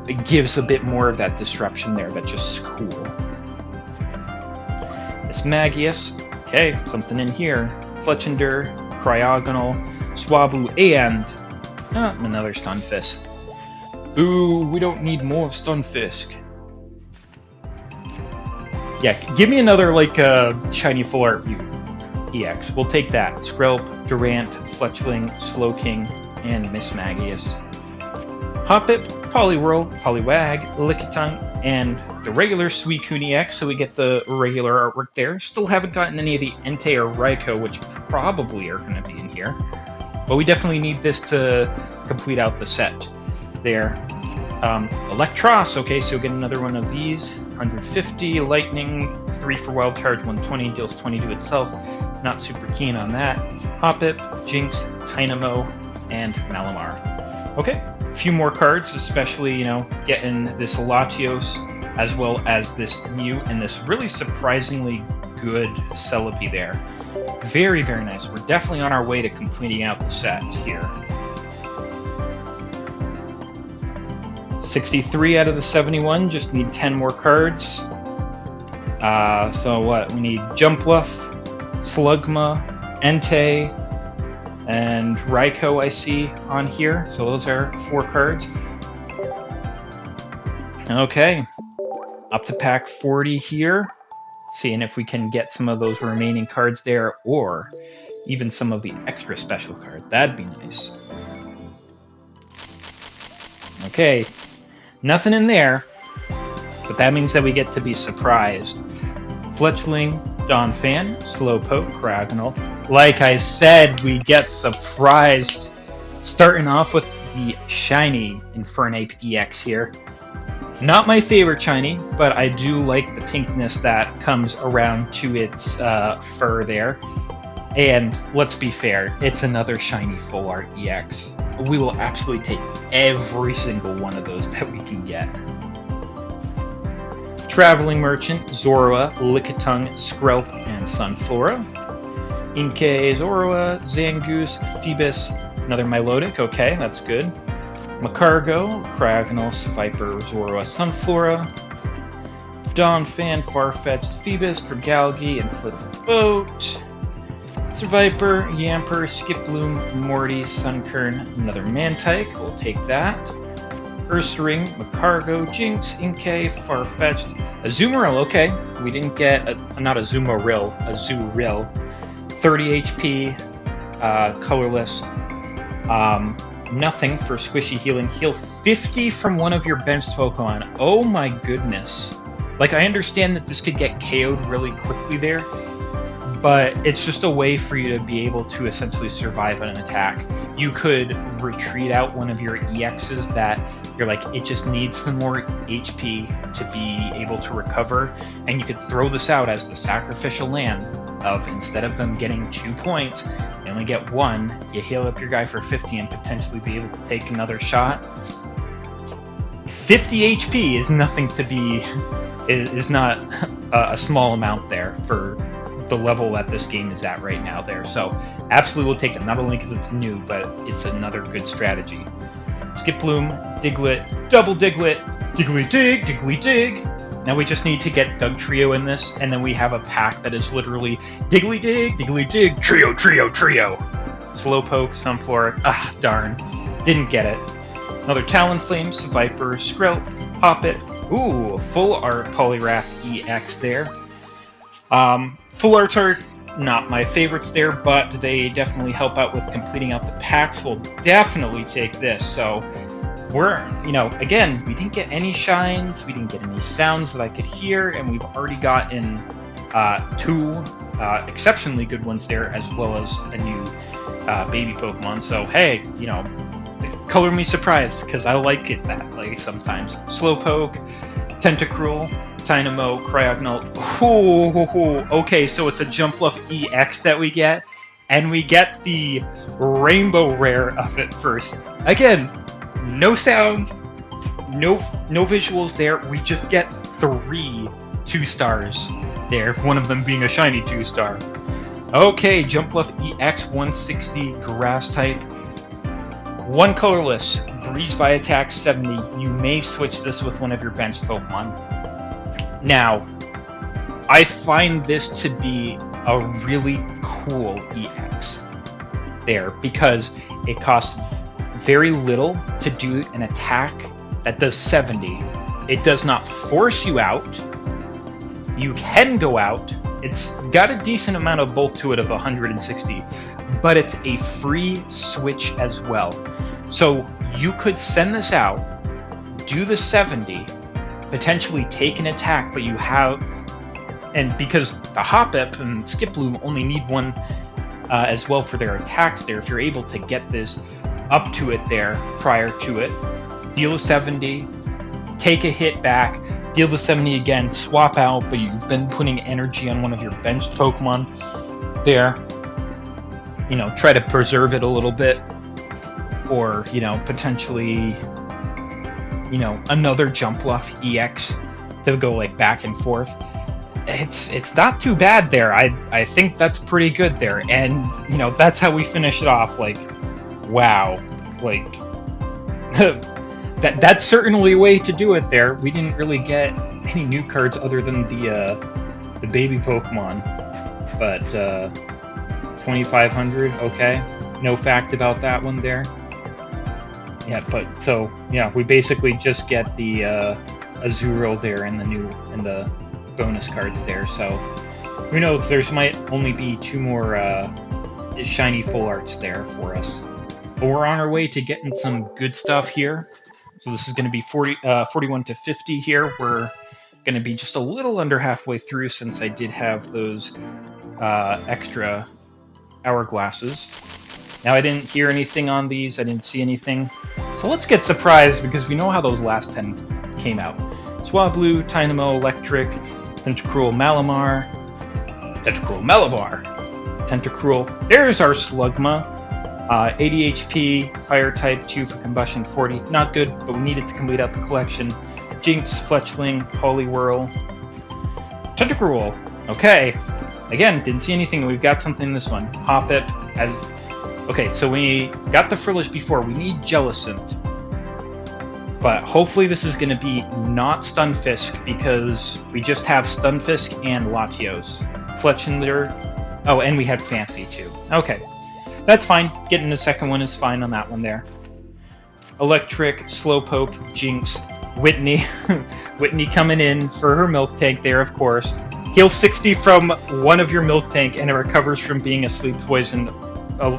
it gives a bit more of that disruption there that's just cool. This Magius, okay, something in here. Fletchender, Cryogonal, Swablu, and another Stunfisk. Ooh, we don't need more Stunfisk. Yeah, give me another, like, shiny full art EX. We'll take that. Skrelp, Durant, Fletchling, Slowking, and Miss Magius. Hoppip, Poliwhirl, Poliwag, Lickitung, and the regular Suicune EX, so we get the regular artwork there. Still haven't gotten any of the Entei or Raikou, which probably are going to be in here. But we definitely need this to complete out the set there. Electros, okay, so get another one of these. 150, Lightning, 3 for Wild Charge, 120, deals 20 to itself. Not super keen on that. Hoppip, Jinx, Dynamo, and Malamar. Okay, a few more cards, especially, you know, getting this Latios, as well as this Mew, and this really surprisingly good Celebi there. Very, very nice. We're definitely on our way to completing out the set here. 63 out of the 71, just need 10 more cards. So what? We need Jumpluff, Slugma, Entei, and Raikou I see on here. So those are 4 cards. Okay, up to pack 40 here. Seeing if we can get some of those remaining cards there, or even some of the extra special cards. That'd be nice. Okay. Nothing in there, but that means that we get to be surprised. Fletchling, Donphan, Slowpoke, Cryogonal. Like I said, we get surprised. Starting off with the shiny Infernape EX here. Not my favorite shiny, but I do like the pinkness that comes around to its fur there. And let's be fair, it's another shiny full art EX. We will absolutely take every single one of those that we can get. Traveling Merchant, Zorua, Lickitung, Skrelp, and Sunflora. Inkay, Zorua, Zangoose, Phoebus, another Milotic, okay, that's good. Macargo, Cryogonal, Viper, Zorua, Sunflora. Donphan, Farfetch'd, Phoebus, Dragalge, and Flitable Boat. Viper, Yamper, Skiploom, Morty, Sunkern, another Mantike, we'll take that. Ursaring, Macargo, Jinx, Inkay, Farfetch'd, Azumarill, okay. We didn't get, not Azumarill, Azurill. 30 HP, colorless. Nothing for Squishy Healing. Heal 50 from one of your benched Pokemon. Oh my goodness. Like, I understand that this could get KO'd really quickly there, but it's just a way for you to be able to essentially survive an attack. You could retreat out one of your EXs that you're like, it just needs some more HP to be able to recover, and you could throw this out as the sacrificial lamb of, instead of them getting 2 points, they only get 1, you heal up your guy for 50 and potentially be able to take another shot. 50 HP is nothing to be, is not a small amount there for the level that this game is at right now there. So absolutely we'll take it, not only because it's new, but it's another good strategy. Skiploom, Diglett, Double Diglett, Diggly Dig, Diggly Dig. Now we just need to get Dugtrio in this, and then we have a pack that is literally Diggly Dig, Diggly Dig, Trio, Trio, Trio. Slowpoke, Sunflora, darn, didn't get it. Another Talonflame, Viper, Skrelp, Hoppip. Ooh, full art Poliwrath EX there. Full arts are not my favorites there, but they definitely help out with completing out the packs. We'll definitely take this. So we're, you know, again, we didn't get any shines, we didn't get any sounds that I could hear, and we've already gotten 2 exceptionally good ones there, as well as a new baby Pokemon. So hey, you know, color me surprised, because I like it that way sometimes. Slowpoke, Tentacruel, Dynamo, Cryogonal. Okay, so it's a Jumpluff EX that we get, and we get the Rainbow Rare of it first. Again, no sound, no visuals there. We just get 3 2-stars there, one of them being a shiny 2-star. Okay, Jumpluff EX 160 Grass type. 1 colorless, Breeze by attack 70. You may switch this with one of your benched Pokemon. Now, I find this to be a really cool EX there, because it costs very little to do an attack that does 70. It does not force you out. You can go out. It's got a decent amount of bulk to it of 160, but it's a free switch as well. So you could send this out, do the 70, potentially take an attack, but you have, and because the Hoppip and Skiploom only need 1 as well for their attacks there, if you're able to get this up to it there prior to it, deal a 70, take a hit back, deal the 70 again, swap out, but you've been putting energy on one of your benched Pokemon there. You know, try to preserve it a little bit. Or, you know, potentially, you know, another Jumpluff EX to go, like, back and forth. It's not too bad there. I think that's pretty good there. And, you know, that's how we finish it off. Like, wow. Like, that's certainly a way to do it there. We didn't really get any new cards other than the baby Pokemon. But 2,500, okay. No fact about that one there. Yeah, but so yeah, we basically just get the Azurill there in the bonus cards there. So who knows? There's might only be 2 more shiny full arts there for us. But we're on our way to getting some good stuff here. So this is going to be 41 to 50 here. We're going to be just a little under halfway through, since I did have those extra hourglasses. Now, I didn't hear anything on these. I didn't see anything. So let's get surprised, because we know how those last 10 came out. Swablu, Dynamo, Electric, Tentacruel, Malamar, Tentacruel. There's our Slugma. 80 HP, Fire type, 2 for Combustion, 40. Not good, but we needed to complete out the collection. Jinx, Fletchling, Poliwhirl, Tentacruel. Okay. Again, didn't see anything. We've got something in this one. Hoppip as... Okay, so we got the Frillish before. We need Jellicent. But hopefully this is going to be not Stunfisk, because we just have Stunfisk and Latios. Fletchinder. Oh, and we had Fancy too. Okay. That's fine. Getting the second one is fine on that one there. Electric, Slowpoke, Jinx, Whitney. Whitney coming in for her Milk Tank there, of course. Heal 60 from one of your Milk Tank, and it recovers from being asleep, poisoned,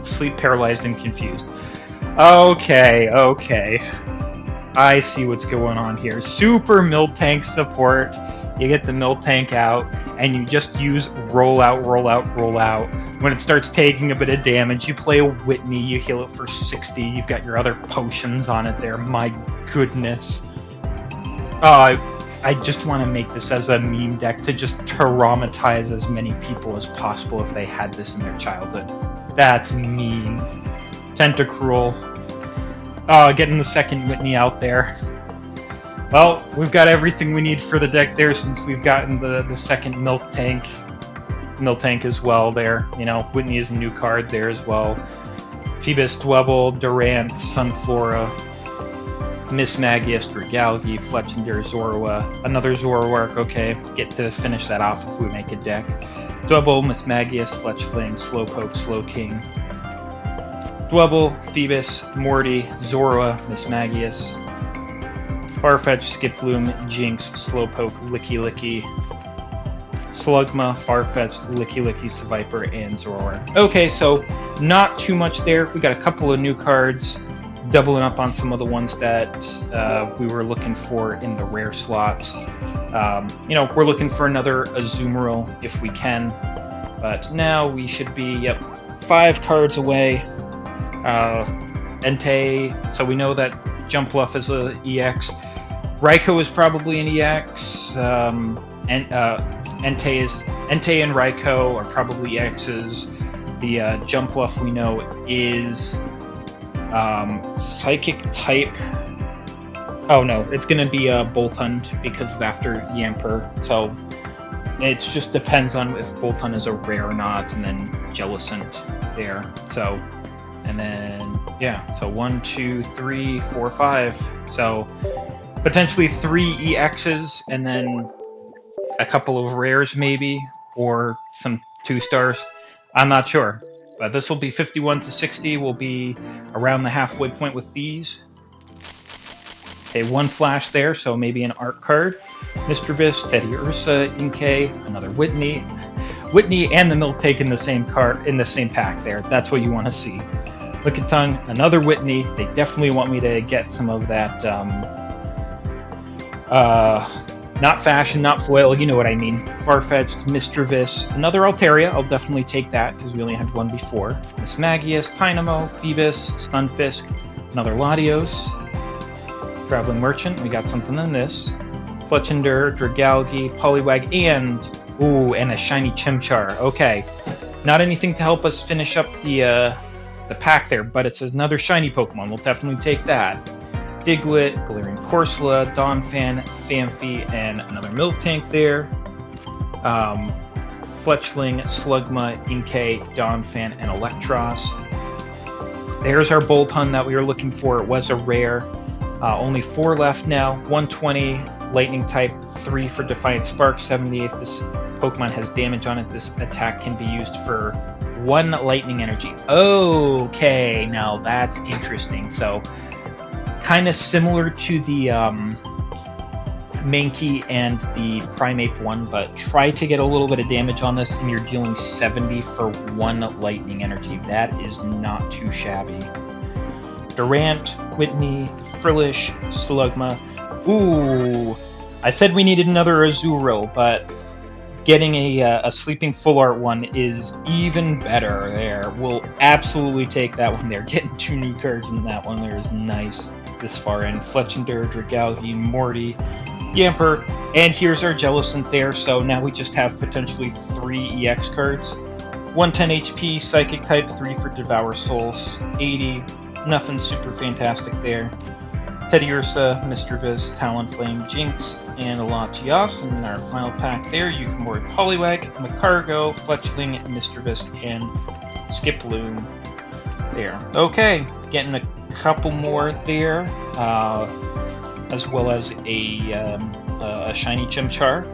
sleep paralyzed, and confused. Okay. I see what's going on here. Super Milk Tank support. You get the Milk Tank out, and you just use roll out. When it starts taking a bit of damage, you play a Whitney, you heal it for 60. You've got your other potions on it there. My goodness. I just want to make this as a meme deck to just traumatize as many people as possible if they had this in their childhood. That's mean. Tentacruel. Getting the second Whitney out there. Well, we've got everything we need for the deck there, since we've gotten the second Milk Tank as well there. You know, Whitney is a new card there as well. Phoebus, Dwebble, Durant, Sunflora, Miss Magius, Regalgi, Fletchinder, Zorua, another Zoroark. Okay, get to finish that off if we make a deck. Dwebble, Miss Magius, Fletchling, Slowpoke, Slowking, Dwebble, Phoebus, Morty, Zorua, Miss Magius, Farfetch, Skiploom, Jinx, Slowpoke, Licky, Slugma, Farfetch, Licky, Seviper, and Zoroark. Okay, so not too much there. We got a couple of new cards, doubling up on some of the ones that we were looking for in the rare slots. You know, we're looking for another Azumarill if we can. But now we should be, yep, 5 cards away. Entei, so we know that Jumpluff is a EX. Raikou is probably an EX. Entei and Raikou are probably EXs. The Jumpluff we know is Psychic type. Oh no, it's gonna be a Boltund because it's after Yamper. So it just depends on if Boltund is a rare or not, and then Jellicent there. So, and then yeah, so 1, 2, 3, 4, 5. So potentially 3 EXs, and then a couple of rares maybe, or some 2-stars. I'm not sure, but this will be 51 to 60. Will be around the halfway point with these. Okay, 1 flash there, so maybe an art card. Mischievous, Teddy Ursa, Inkay, another Whitney. Whitney and the Miltank in the same card in the same pack there. That's what you want to see. Lickitung, another Whitney. They definitely want me to get some of that not fashion, not foil, you know what I mean. Farfetch'd, Mischievous, another Altaria. I'll definitely take that because we only had 1 before. Mismagius, Tynamo, Phoebus, Stunfisk, another Latios. Traveling Merchant, we got something in this. Fletchinder, Dragalge, Poliwag, and a shiny Chimchar. Okay, not anything to help us finish up the pack there, but it's another shiny Pokemon. We'll definitely take that. Diglett, Galarian Corsola, Donphan, Phanpy, and another Miltank there. Fletchling, Slugma, Inkay, Donphan, and Electros. There's our Boltund that we were looking for. It was a rare. Only 4 left now. 120, Lightning type, 3 for Defiant Spark, 78. This Pokemon has damage on it. This attack can be used for 1 Lightning Energy. Okay, now that's interesting. So, kind of similar to the Mankey and the Primeape one, but try to get a little bit of damage on this, and you're dealing 70 for 1 Lightning Energy. That is not too shabby. Durant, Whitney, Frillish, Slugma. Ooh, I said we needed another Azurill, but getting a Sleeping Full Art one is even better there. We'll absolutely take that one there. Getting 2 new cards in that one there is nice this far in. Fletchinder, Dragalge, Morty, Yamper, and here's our Jellicent there. So now we just have potentially 3 EX cards. 110 HP, Psychic type, 3 for Devour Souls, 80. Nothing super fantastic there. Teddy Ursa, Mischievous, Talonflame, Jinx, and a Latios. And in our final pack there, you can board Poliwag, Macargo, Fletchling, Mischievous, and Skiploom there. Okay, getting a couple more there, as well as a shiny Chimchar.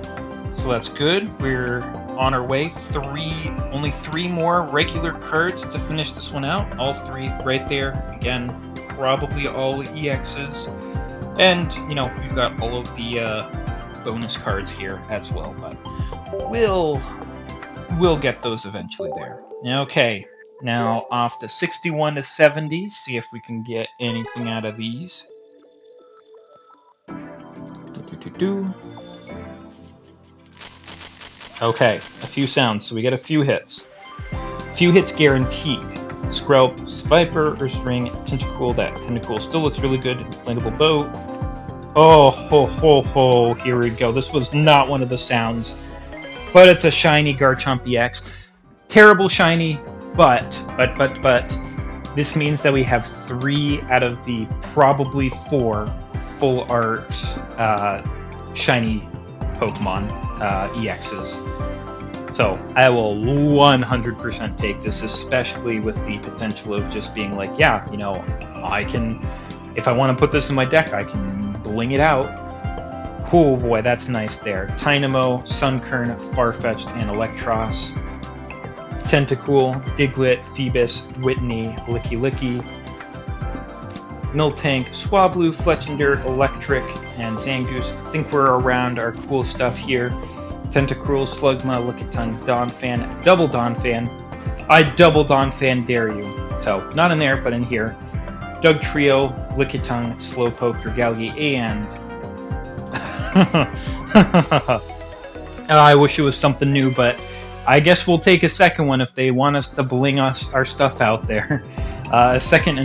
So that's good. We're on our way. Only 3 more regular cards to finish this one out. All 3 right there. Again, probably all EXs. And, you know, we've got all of the bonus cards here as well. But we'll get those eventually there. Okay, now off to 61 to 70. See if we can get anything out of these. Okay, a few sounds, so we get a few hits. Few hits guaranteed. Skrelp, Viper, Ursaring, Tentacool. That Tentacool still looks really good. Inflatable Boat. Oh, ho, ho, ho. Here we go. This was not one of the sounds, but it's a shiny Garchomp EX. Terrible shiny, but this means that we have 3 out of the probably 4 full art shiny Pokemon EXs. So I will 100% take this, especially with the potential of just being like, yeah, you know, I can, if I want to put this in my deck, I can bling it out. Oh boy, that's nice there. Tynamo, Sunkern, Farfetch'd, and Electros. Tentacool, Diglett, Phoebus, Whitney, Licky, Miltank, Swablu, Fletchinder, Electric, and Zangoose. I think we're around our cool stuff here. Tentacruel, Slugma, Lickitung, Donphan, double Donphan. I double Donphan dare you. So, not in there, but in here. Dugtrio, Lickitung, Slowpoke, Dragalge, and... I wish it was something new, but I guess we'll take a second one if they want us to bling our stuff out there. A second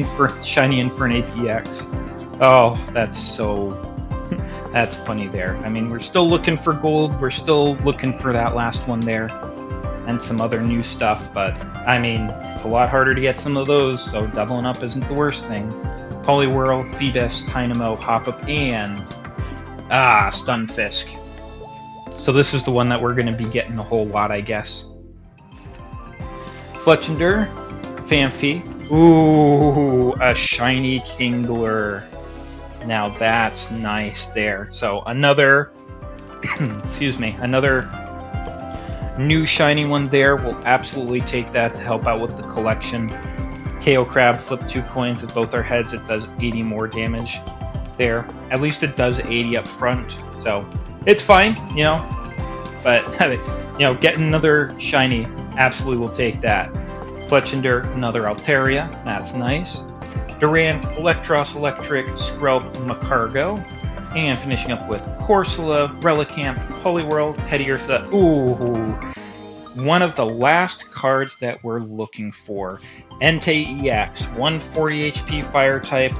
shiny Infernape EX. Oh, that's so... that's funny there. I mean, we're still looking for gold. We're still looking for that last one there. And some other new stuff, but, I mean, it's a lot harder to get some of those, so doubling up isn't the worst thing. Poliwhirl, Feebas, Tynamo, Hop-Up, and... Stunfisk. So this is the one that we're going to be getting a whole lot, I guess. Fletchinder, Phanpy. Ooh, a shiny Kingler. Now that's nice there. So another, excuse me, another new shiny one there. We'll absolutely take that to help out with the collection. KO Crab, flip 2 coins. If both are heads, it does 80 more damage there. At least it does 80 up front, so it's fine, you know. But, you know, getting another shiny, absolutely will take that. Fletchinder, another Altaria, that's nice. Durant, Electros, Electric, Skrelp, Macargo. And finishing up with Corsola, Relicanth, Poliwhirl, Teddiursa. Ooh, one of the last cards that we're looking for. Entei EX, 140 HP Fire type.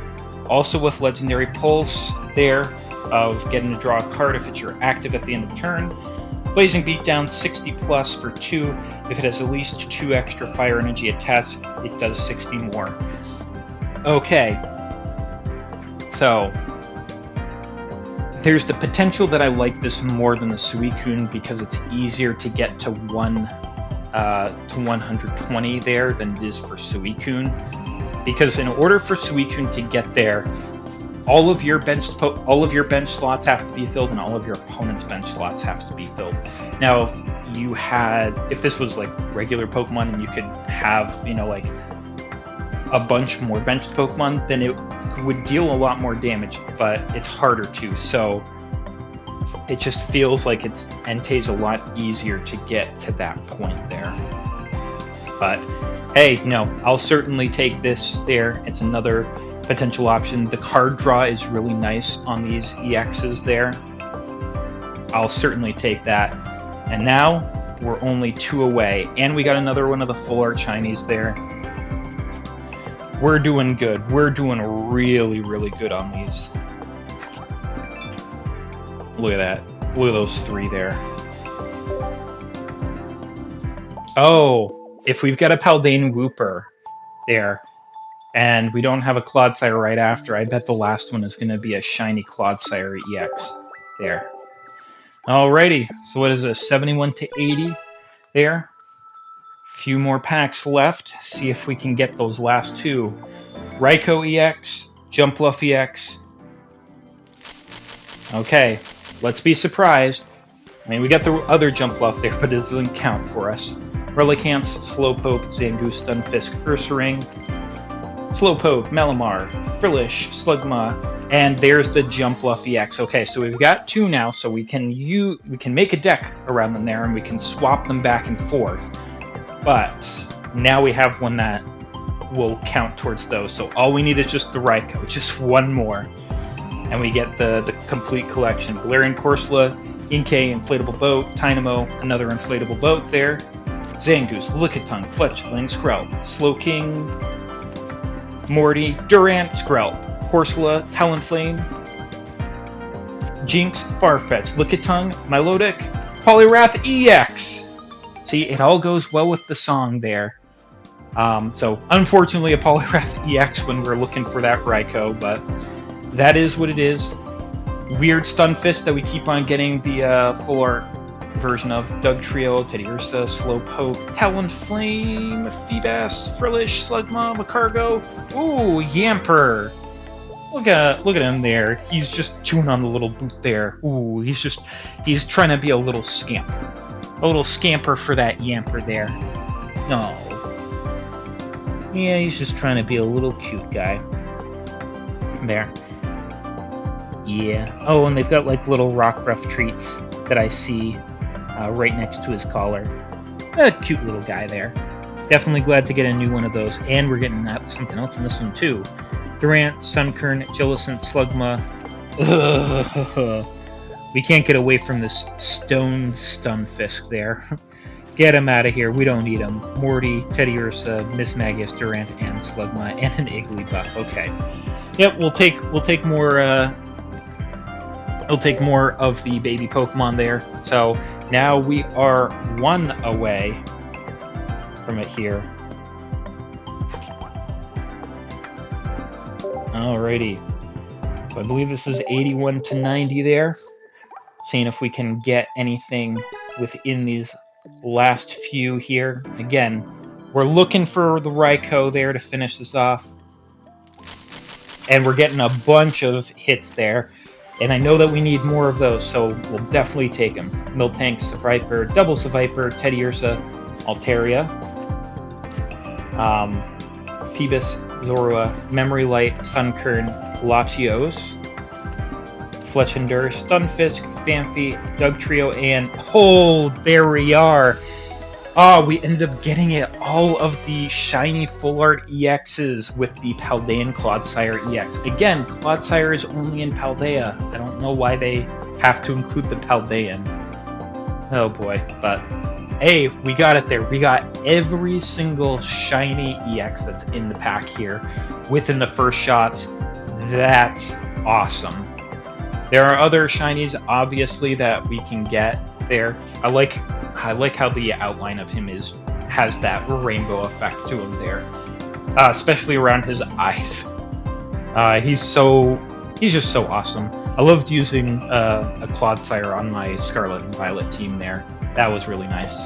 Also with Legendary Pulse there of getting to draw a card if it's your active at the end of turn. Blazing Beatdown, 60 plus for 2. If it has at least 2 extra fire energy attached, it does 60 more. Okay, so there's the potential that I like this more than the Suicune because it's easier to get to 120 there than it is for Suicune. Because in order for Suicune to get there, all of your bench slots have to be filled, and all of your opponent's bench slots have to be filled. Now, if this was like regular Pokemon and you could have, you know, like a bunch more benched Pokemon, then it would deal a lot more damage, but it's harder to. So it just feels like Entei's a lot easier to get to that point there. But hey, no, I'll certainly take this there. It's another potential option. The card draw is really nice on these EXs there. I'll certainly take that. And now we're only 2 away, and we got another one of the full art shinies there. We're doing good. We're doing really, really good on these. Look at that. Look at those 3 there. Oh, if we've got a Paldean Wooper there, and we don't have a Clodsire right after, I bet the last one is going to be a shiny Clodsire EX there. Alrighty, so what is this, 71 to 80 there? Few more packs left. See if we can get those last 2. Raikou EX, Jumpluff EX. Okay, let's be surprised. I mean, we got the other Jumpluff there, but it doesn't count for us. Relicanth, Slowpoke, Zangoose, Stunfisk, Ursaring, Slowpoke, Malamar, Frillish, Slugma, and there's the Jumpluff EX. Okay, so we've got 2 now, so we can make a deck around them there, and we can swap them back and forth. But now we have one that will count towards those. So all we need is just the Raikou, just 1 more. And we get the complete collection. Galarian Corsola, Inkay, Inflatable Boat, Tynamo, another Inflatable Boat there. Zangoose, Lickitung, Fletchling, Skrelp, Slowking, Morty, Durant, Skrelp, Corsola, Talonflame, Jinx, Farfetch, Lickitung, Milotic, Poliwrath EX! See, it all goes well with the song there. So, unfortunately, a Poliwrath EX when we're looking for that Raikou, but that is what it is. Weird Stunfisk that we keep on getting the full art version of. Dugtrio, Teddiursa, Slowpoke, Talonflame, Feebas, Frillish, Slugma, Macargo. Ooh, Yamper! Look at him there. He's just chewing on the little boot there. Ooh, he's trying to be a little scamp. A little scamper for that Yamper there. No. Yeah, he's just trying to be a little cute guy. There. Yeah. Oh, and they've got like little Rockruff treats that I see right next to his collar. A cute little guy there. Definitely glad to get a new one of those. And we're getting something else in this one too. Durant, Sunkern, Jellicent, Slugma. Ugh. We can't get away from this stone Stunfisk there. Get him out of here. We don't need him. Morty, Teddy Ursa, Miss Magus, Durant, and Slugma, and an Igglybuff. Okay. Yep, we'll take more. We'll take more of the baby Pokemon there. So now we are 1 away from it here. Alrighty. So I believe this is 81 to 90 there. Seeing if we can get anything within these last few here. Again, we're looking for the Raikou there to finish this off. And we're getting a bunch of hits there. And I know that we need more of those, so we'll definitely take them. Miltank, Seviper, Double Seviper, Teddy Ursa, Altaria, Phoebus, Zorua, Memory Light, Sunkern, Latios, Fletchinder, Stunfisk, Phanpy, Dugtrio, and oh, there we are. Oh, we ended up getting it, all of the shiny Full Art EXs with the Paldean Clodsire EX. Again, Clodsire is only in Paldea. I don't know why they have to include the Paldean. Oh boy, but hey, we got it there. We got every single shiny EX that's in the pack here within the first shots. That's awesome. There are other shinies, obviously, that we can get there. I like how the outline of him has that rainbow effect to him there, especially around his eyes. He's just so awesome. I loved using a Clodsire on my Scarlet and Violet team there. That was really nice.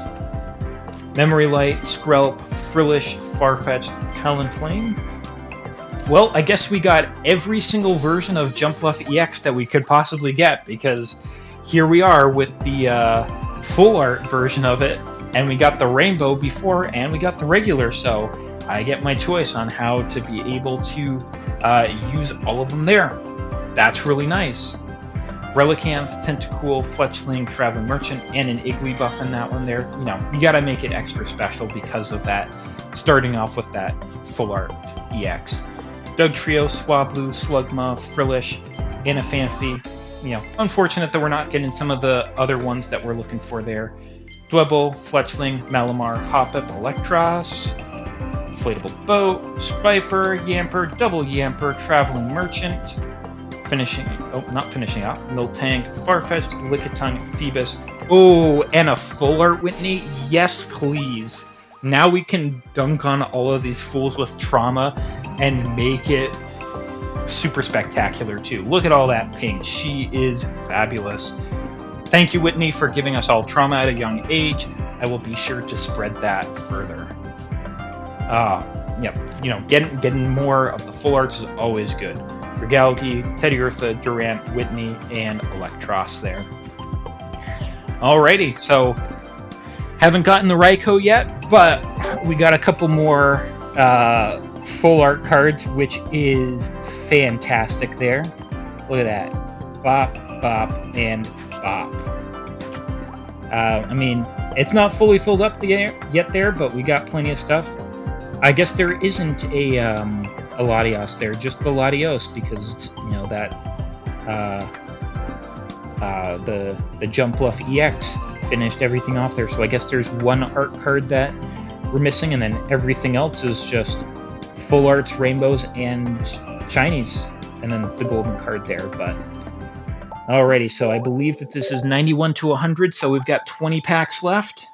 Memory Light, Skrelp, Frillish, Farfetch'd, Talonflame. Well, I guess we got every single version of Jumpluff EX that we could possibly get, because here we are with the full art version of it, and we got the rainbow before, and we got the regular, so I get my choice on how to be able to use all of them there. That's really nice. Relicanth, Tentacool, Fletchling, Traveling Merchant, and an Igglybuff in that one there. You know, you gotta make it extra special because of that, starting off with that full art EX. Dugtrio, Swablu, Slugma, Frillish, and a Phanpy. You know, unfortunate that we're not getting some of the other ones that we're looking for there. Dwebble, Fletchling, Malamar, Hoppip, Electros, Inflatable Boat, Spiper, Yamper, Double Yamper, Traveling Merchant, not finishing off, Miltank, Farfetch'd, Lickitung, Phoebus. Oh, and a full art Whitney? Yes, please. Now we can dunk on all of these fools with trauma and make it super spectacular too. Look at all that pink. She is fabulous. Thank you, Whitney, for giving us all trauma at a young age. I will be sure to spread that further. Yep. You know, getting more of the full arts is always good. Regalgi, Teddy Ursa, Durant, Whitney, and Electros there. Alrighty, so haven't gotten the Raikou yet, but we got a couple more full art cards, which is fantastic there. Look at that. Bop, bop, and bop. I mean, it's not fully filled up yet there, but we got plenty of stuff. I guess there isn't a Latios there, just the Latios, because, you know, that the Jumpluff EX finished everything off there. So I guess there's one art card that we're missing, and then everything else is just full arts, rainbows, and shinies, and then the golden card there. But alrighty, so I believe that this is 91 to 100, so we've got 20 packs left.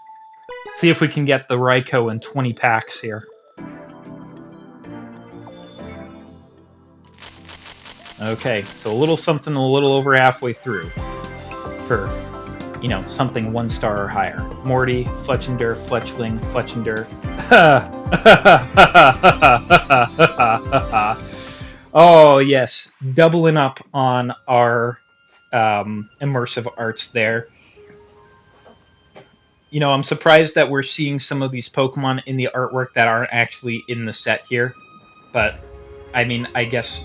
See if we can get the Raikou in 20 packs here. Okay, so a little something a little over halfway through for, you know, something 1 star or higher. Morty, Fletchinder, Fletchling, Fletchinder. Oh, yes. Doubling up on our immersive arts there. You know, I'm surprised that we're seeing some of these Pokemon in the artwork that aren't actually in the set here. But, I mean, I guess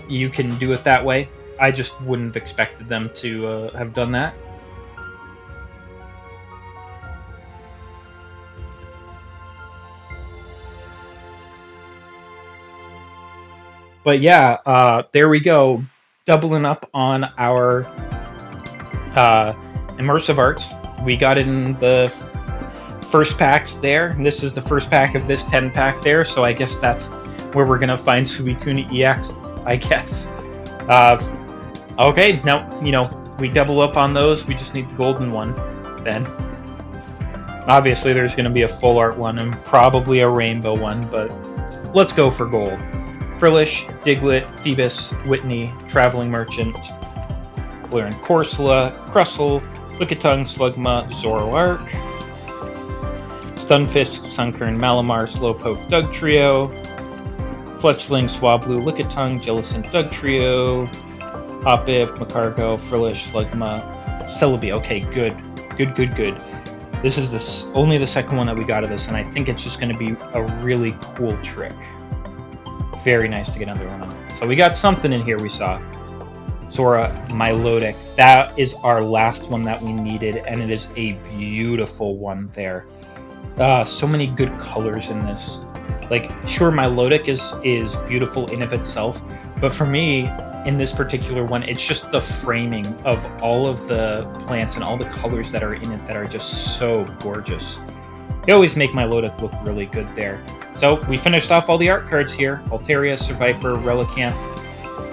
you can do it that way. I just wouldn't have expected them to have done that. But yeah, there we go. Doubling up on our immersive arts. We got it in the first packs there. This is the first pack of this 10 pack there, so I guess that's where we're gonna find Suicune EX, I guess. Okay, now, you know, we double up on those. We just need the golden one then. Obviously, there's gonna be a full art one and probably a rainbow one, but let's go for gold. Frillish, Diglett, Phoebus, Whitney, Traveling Merchant, Galarian Corsola, Crustle, Lickitung, Slugma, Zoroark, Stunfisk, Sunkern, Malamar, Slowpoke, Dugtrio, Fletchling, Swablu, Lickitung, Jellicent, Dugtrio, Hoppip, Macargo, Frillish, Slugma, Celebi. Okay, good. Good. This is only the second one that we got of this, and I think it's just going to be a really cool trick. Very nice to get another one on. So we got something in here we saw. Zora, Milotic. That is our last one that we needed, and it is a beautiful one there. So many good colors in this. Like, sure, Milotic is beautiful in of itself, but for me, in this particular one, it's just the framing of all of the plants and all the colors that are in it that are just so gorgeous. They always make Milotic look really good there. So we finished off all the art cards here. Altaria, Survivor, Relicanth.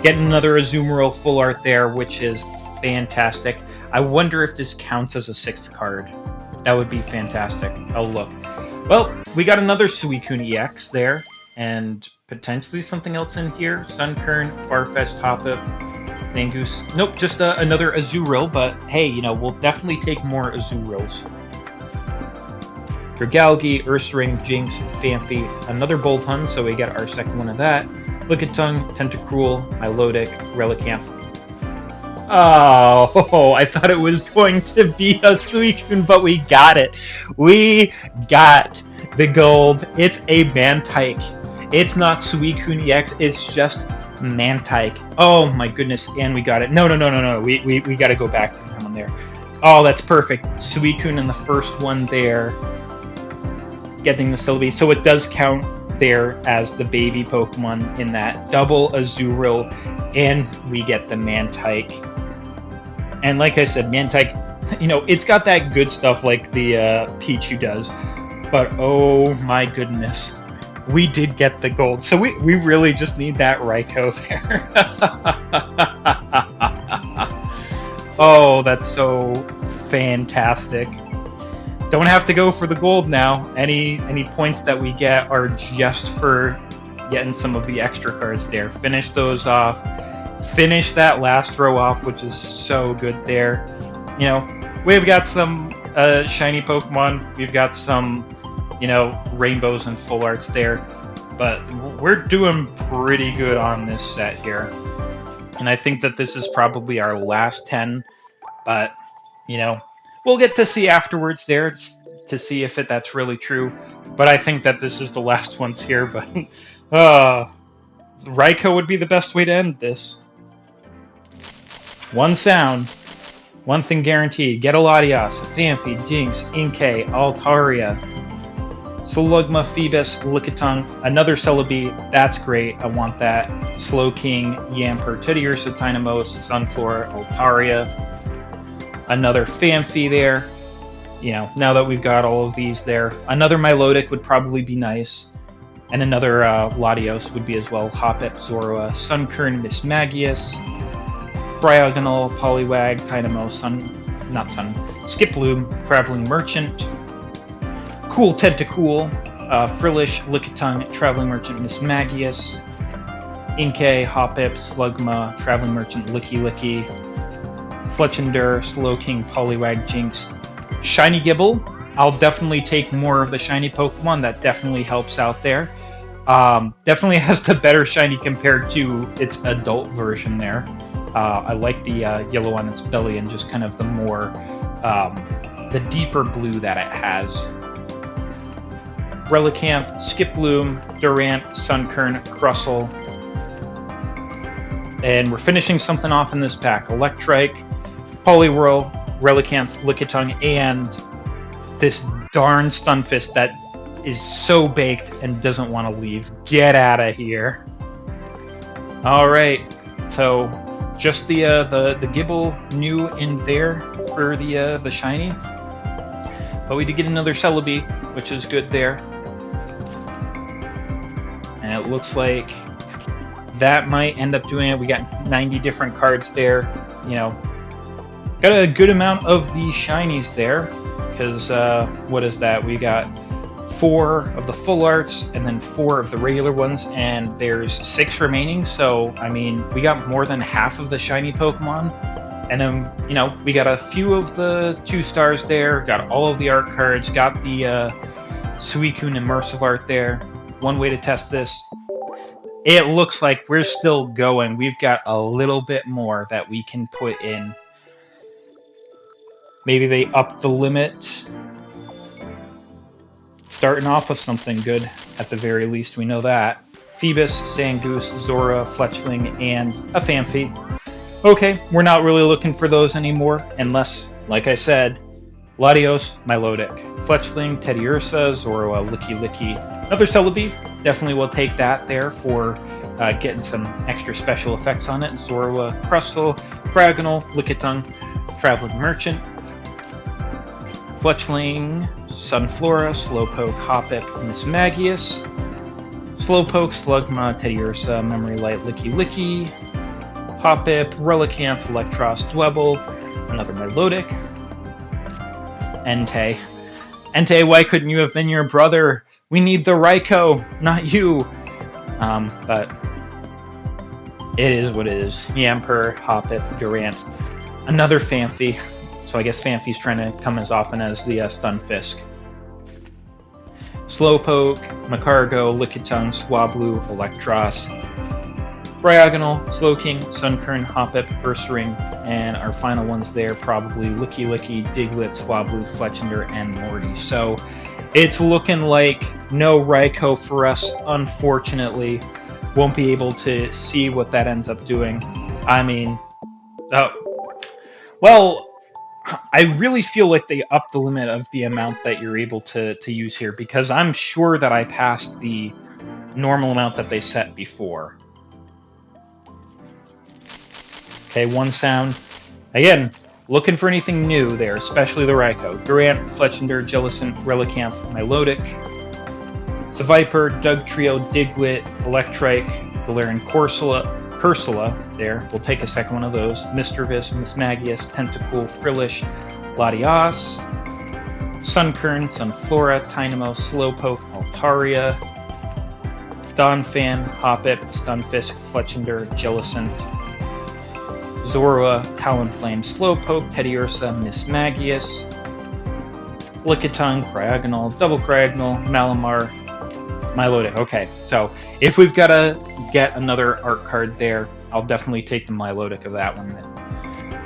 Getting another Azumarill full art there, which is fantastic. I wonder if this counts as a 6th card. That would be fantastic. Oh, look. Well, we got another Suicune EX there, and potentially something else in here. Sunkern, Farfetch'd, Hoppip, Nangoose. Nope, just another Azurill, but hey, you know, we'll definitely take more Azurills. Regalgi, Ursaring, Jinx, Phanpy, another Boltund, so we get our second one of that. Lickitung, Tentacruel, Milotic, Relicanth. Oh, I thought it was going to be a Suicune, but we got it. We got the gold. It's a Mantike. It's not Suicune EX, it's just Mantike. Oh my goodness, and we got it. No. We got to go back to that one there. Oh, that's perfect. Suicune in the first one there. Getting the Celebi. So it does count there as the baby Pokemon in that double Azurill, and we get the Mantike. And like I said, Mantike, you know, it's got that good stuff like the Pichu does, but oh my goodness, we did get the gold. So we really just need that Raikou there. Oh, that's so fantastic. Don't have to go for the gold now. Any points that we get are just for getting some of the extra cards there. Finish those off. Finish that last row off, which is so good there. You know, we've got some shiny Pokemon. We've got some, you know, rainbows and full arts there. But we're doing pretty good on this set here. And I think that this is probably our last 10. But, you know, we'll get to see afterwards there to see if that's really true. But I think that this is the last ones here. But Raikou would be the best way to end this. One sound, one thing guaranteed. Get a Latias, Phanpy, Jinx, Inkay, Altaria, Slugma, Phoebus, Lickitung, another Celebi. That's great. I want that. Slowking, Yamper, Teddiursa, Tynamos, Sunflora, Altaria. Another Phanpy there. You know, now that we've got all of these there. Another Milotic would probably be nice. And another Latios would be as well. Hoppip, Zorua, Sunkern, Mismagius, Diagonal, Poliwag, Tynamo, Skiploom, Traveling Merchant, Cool Tentacool, Frillish, Lickitung, Traveling Merchant, Mismagius, Inkay, Hoppip, Slugma, Traveling Merchant, Licky, Fletchinder, Slowking, Poliwag, Jinx, Shiny Gibble. I'll definitely take more of the shiny Pokemon. That definitely helps out there. Definitely has the better shiny compared to its adult version there. I like the yellow on its belly and just kind of the more, the deeper blue that it has. Relicanth, Skiploom, Durant, Sunkern, Crustle. And we're finishing something off in this pack. Electrike, Poliwhirl, Relicanth, Lickitung, and this darn Stunfisk that is so baked and doesn't want to leave. Get out of here. Alright, so just the Gibble new in there for the shiny. But we did get another Celebi, which is good there. And it looks like that might end up doing it. We got 90 different cards there. You know, got a good amount of the shinies there. Because, what is that? We got 4 of the full arts and then 4 of the regular ones. And there's 6 remaining. So, I mean, we got more than half of the shiny Pokemon. And then, you know, we got a few of the 2 stars there. Got all of the art cards. Got the Suicune immersive art there. One way to test this. It looks like we're still going. We've got a little bit more that we can put in. Maybe they upped the limit. Starting off with something good, at the very least, we know that. Phoebus, Zangoose, Zora, Fletchling, and a Phanpy. Okay, we're not really looking for those anymore, unless, like I said, Latios, Milotic, Fletchling, Teddiursa, Zorua, Licky Licky, another Celebi. Definitely will take that there for getting some extra special effects on it. Zorua, Crustle, Bragonal, Lickitung, Traveling Merchant, Fletchling, Sunflora, Slowpoke, Hoppip, Mismagius, Slowpoke, Slugma, Teddiursa, Memory Light, Licky Licky, Hoppip, Relicanth, Electros, Dwebble, another Milotic, Entei. Entei, why couldn't you have been your brother? We need the Raikou, not you. But it is what it is. Yamper, Hoppip, Durant, another Phanpy. So I guess Phanpy's trying to come as often as the Stunfisk. Slowpoke, Macargo, Lickitung, Swablu, Electros, Bragonal, Slowking, Sunkern, Hoppip, Ursaring, and our final ones there probably Licky Licky, Diglett, Swablu, Fletchinder, and Morty. So it's looking like no Raikou for us, unfortunately. Won't be able to see what that ends up doing. I mean, well, I really feel like they upped the limit of the amount that you're able to use here, because I'm sure that I passed the normal amount that they set before. Okay, one sound. Again, looking for anything new there, especially the Raikou. Durant, Fletchinder, Jellicent, Relicanth, Milotic, Seviper, Dugtrio, Diglett, Electrike, Galarian Cursula, there. We'll take a second one of those. Misdreavus, Mismagius, Tentacool, Frillish, Latias, Sunkern, Sunflora, Tynamo, Slowpoke, Altaria, Donphan, Hoppip, Stunfisk, Fletchinder, Jellicent, Zorua, Talonflame, Slowpoke, Teddiursa, Mismagius, Lickitung, Cryogonal, Double Cryogonal, Malamar, Milotic. Okay, so if we've got to get another art card there, I'll definitely take the Milotic of that one.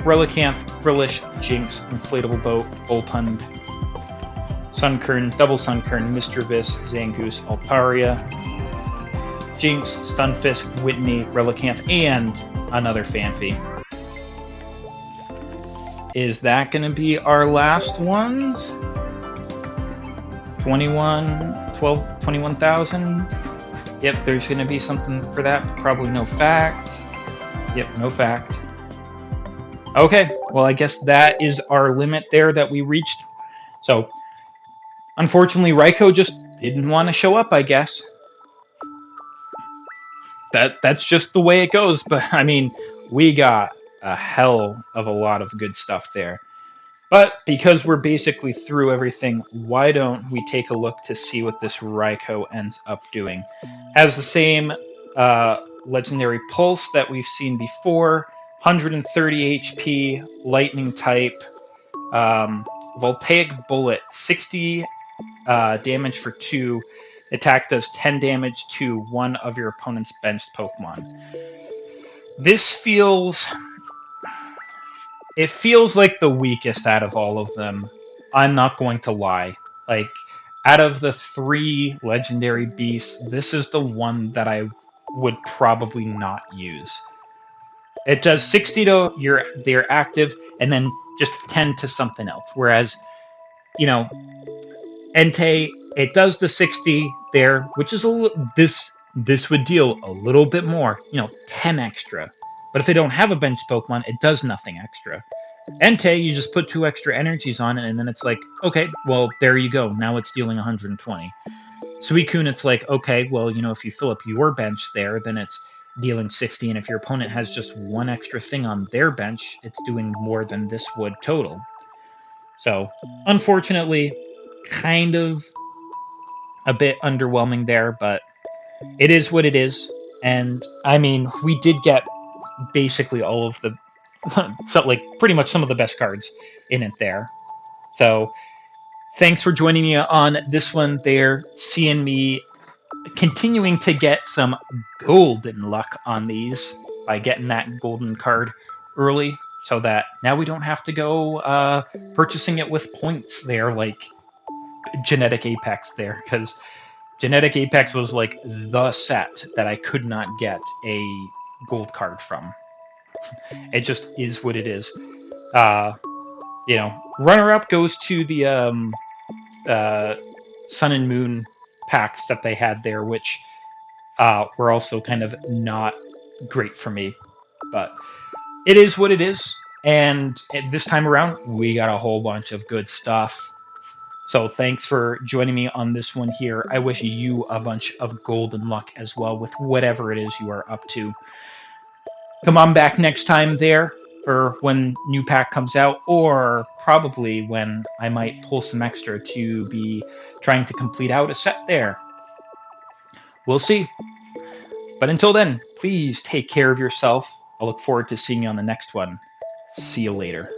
Relicanth, Frillish, Jinx, Inflatable Boat, Voltund, Sunkern, Double Sunkern, Misdreavus, Zangoose, Altaria, Jinx, Stunfisk, Whitney, Relicanth, and another Phanpy. Is that going to be our last ones? 21,000? Yep, there's going to be something for that. Probably no fact. Yep, no fact. Okay, well, I guess that is our limit there that we reached. So, unfortunately, Raikou just didn't want to show up, I guess. That's just the way it goes. But, I mean, we got a hell of a lot of good stuff there. But because we're basically through everything, why don't we take a look to see what this Raikou ends up doing? Has the same legendary pulse that we've seen before, 130 HP, lightning type, voltaic bullet, 60 damage for 2, attack does 10 damage to one of your opponent's benched Pokemon. This feels like the weakest out of all of them. I'm not going to lie. Like, out of the 3 legendary beasts, this is the one that I would probably not use. It does 60 to their active, and then just 10 to something else. Whereas, you know, Entei, it does the 60 there, which is this would deal a little bit more, 10 extra. But if they don't have a bench Pokemon, it does nothing extra. Entei, you just put 2 extra energies on it, and then it's like, okay, well, there you go. Now it's dealing 120. Suicune, it's like, okay, well, if you fill up your bench there, then it's dealing 60, and if your opponent has just 1 extra thing on their bench, it's doing more than this would total. So, unfortunately, kind of a bit underwhelming there, but it is what it is. And I mean, we did get basically all of the, so like pretty much some of the best cards in it there. So thanks for joining me on this one there, seeing me continuing to get some golden luck on these by getting that golden card early, so that now we don't have to go purchasing it with points there, like Genetic Apex there, because Genetic Apex was like the set that I could not get a gold card from. It just is what it is. Runner-up goes to the Sun and Moon packs that they had there, which were also kind of not great for me. But it is what it is. And this time around, we got a whole bunch of good stuff. So thanks for joining me on this one here. I wish you a bunch of golden luck as well with whatever it is you are up to. Come on back next time there for when new pack comes out, or probably when I might pull some extra to be trying to complete out a set there. We'll see. But until then, please take care of yourself. I look forward to seeing you on the next one. See you later.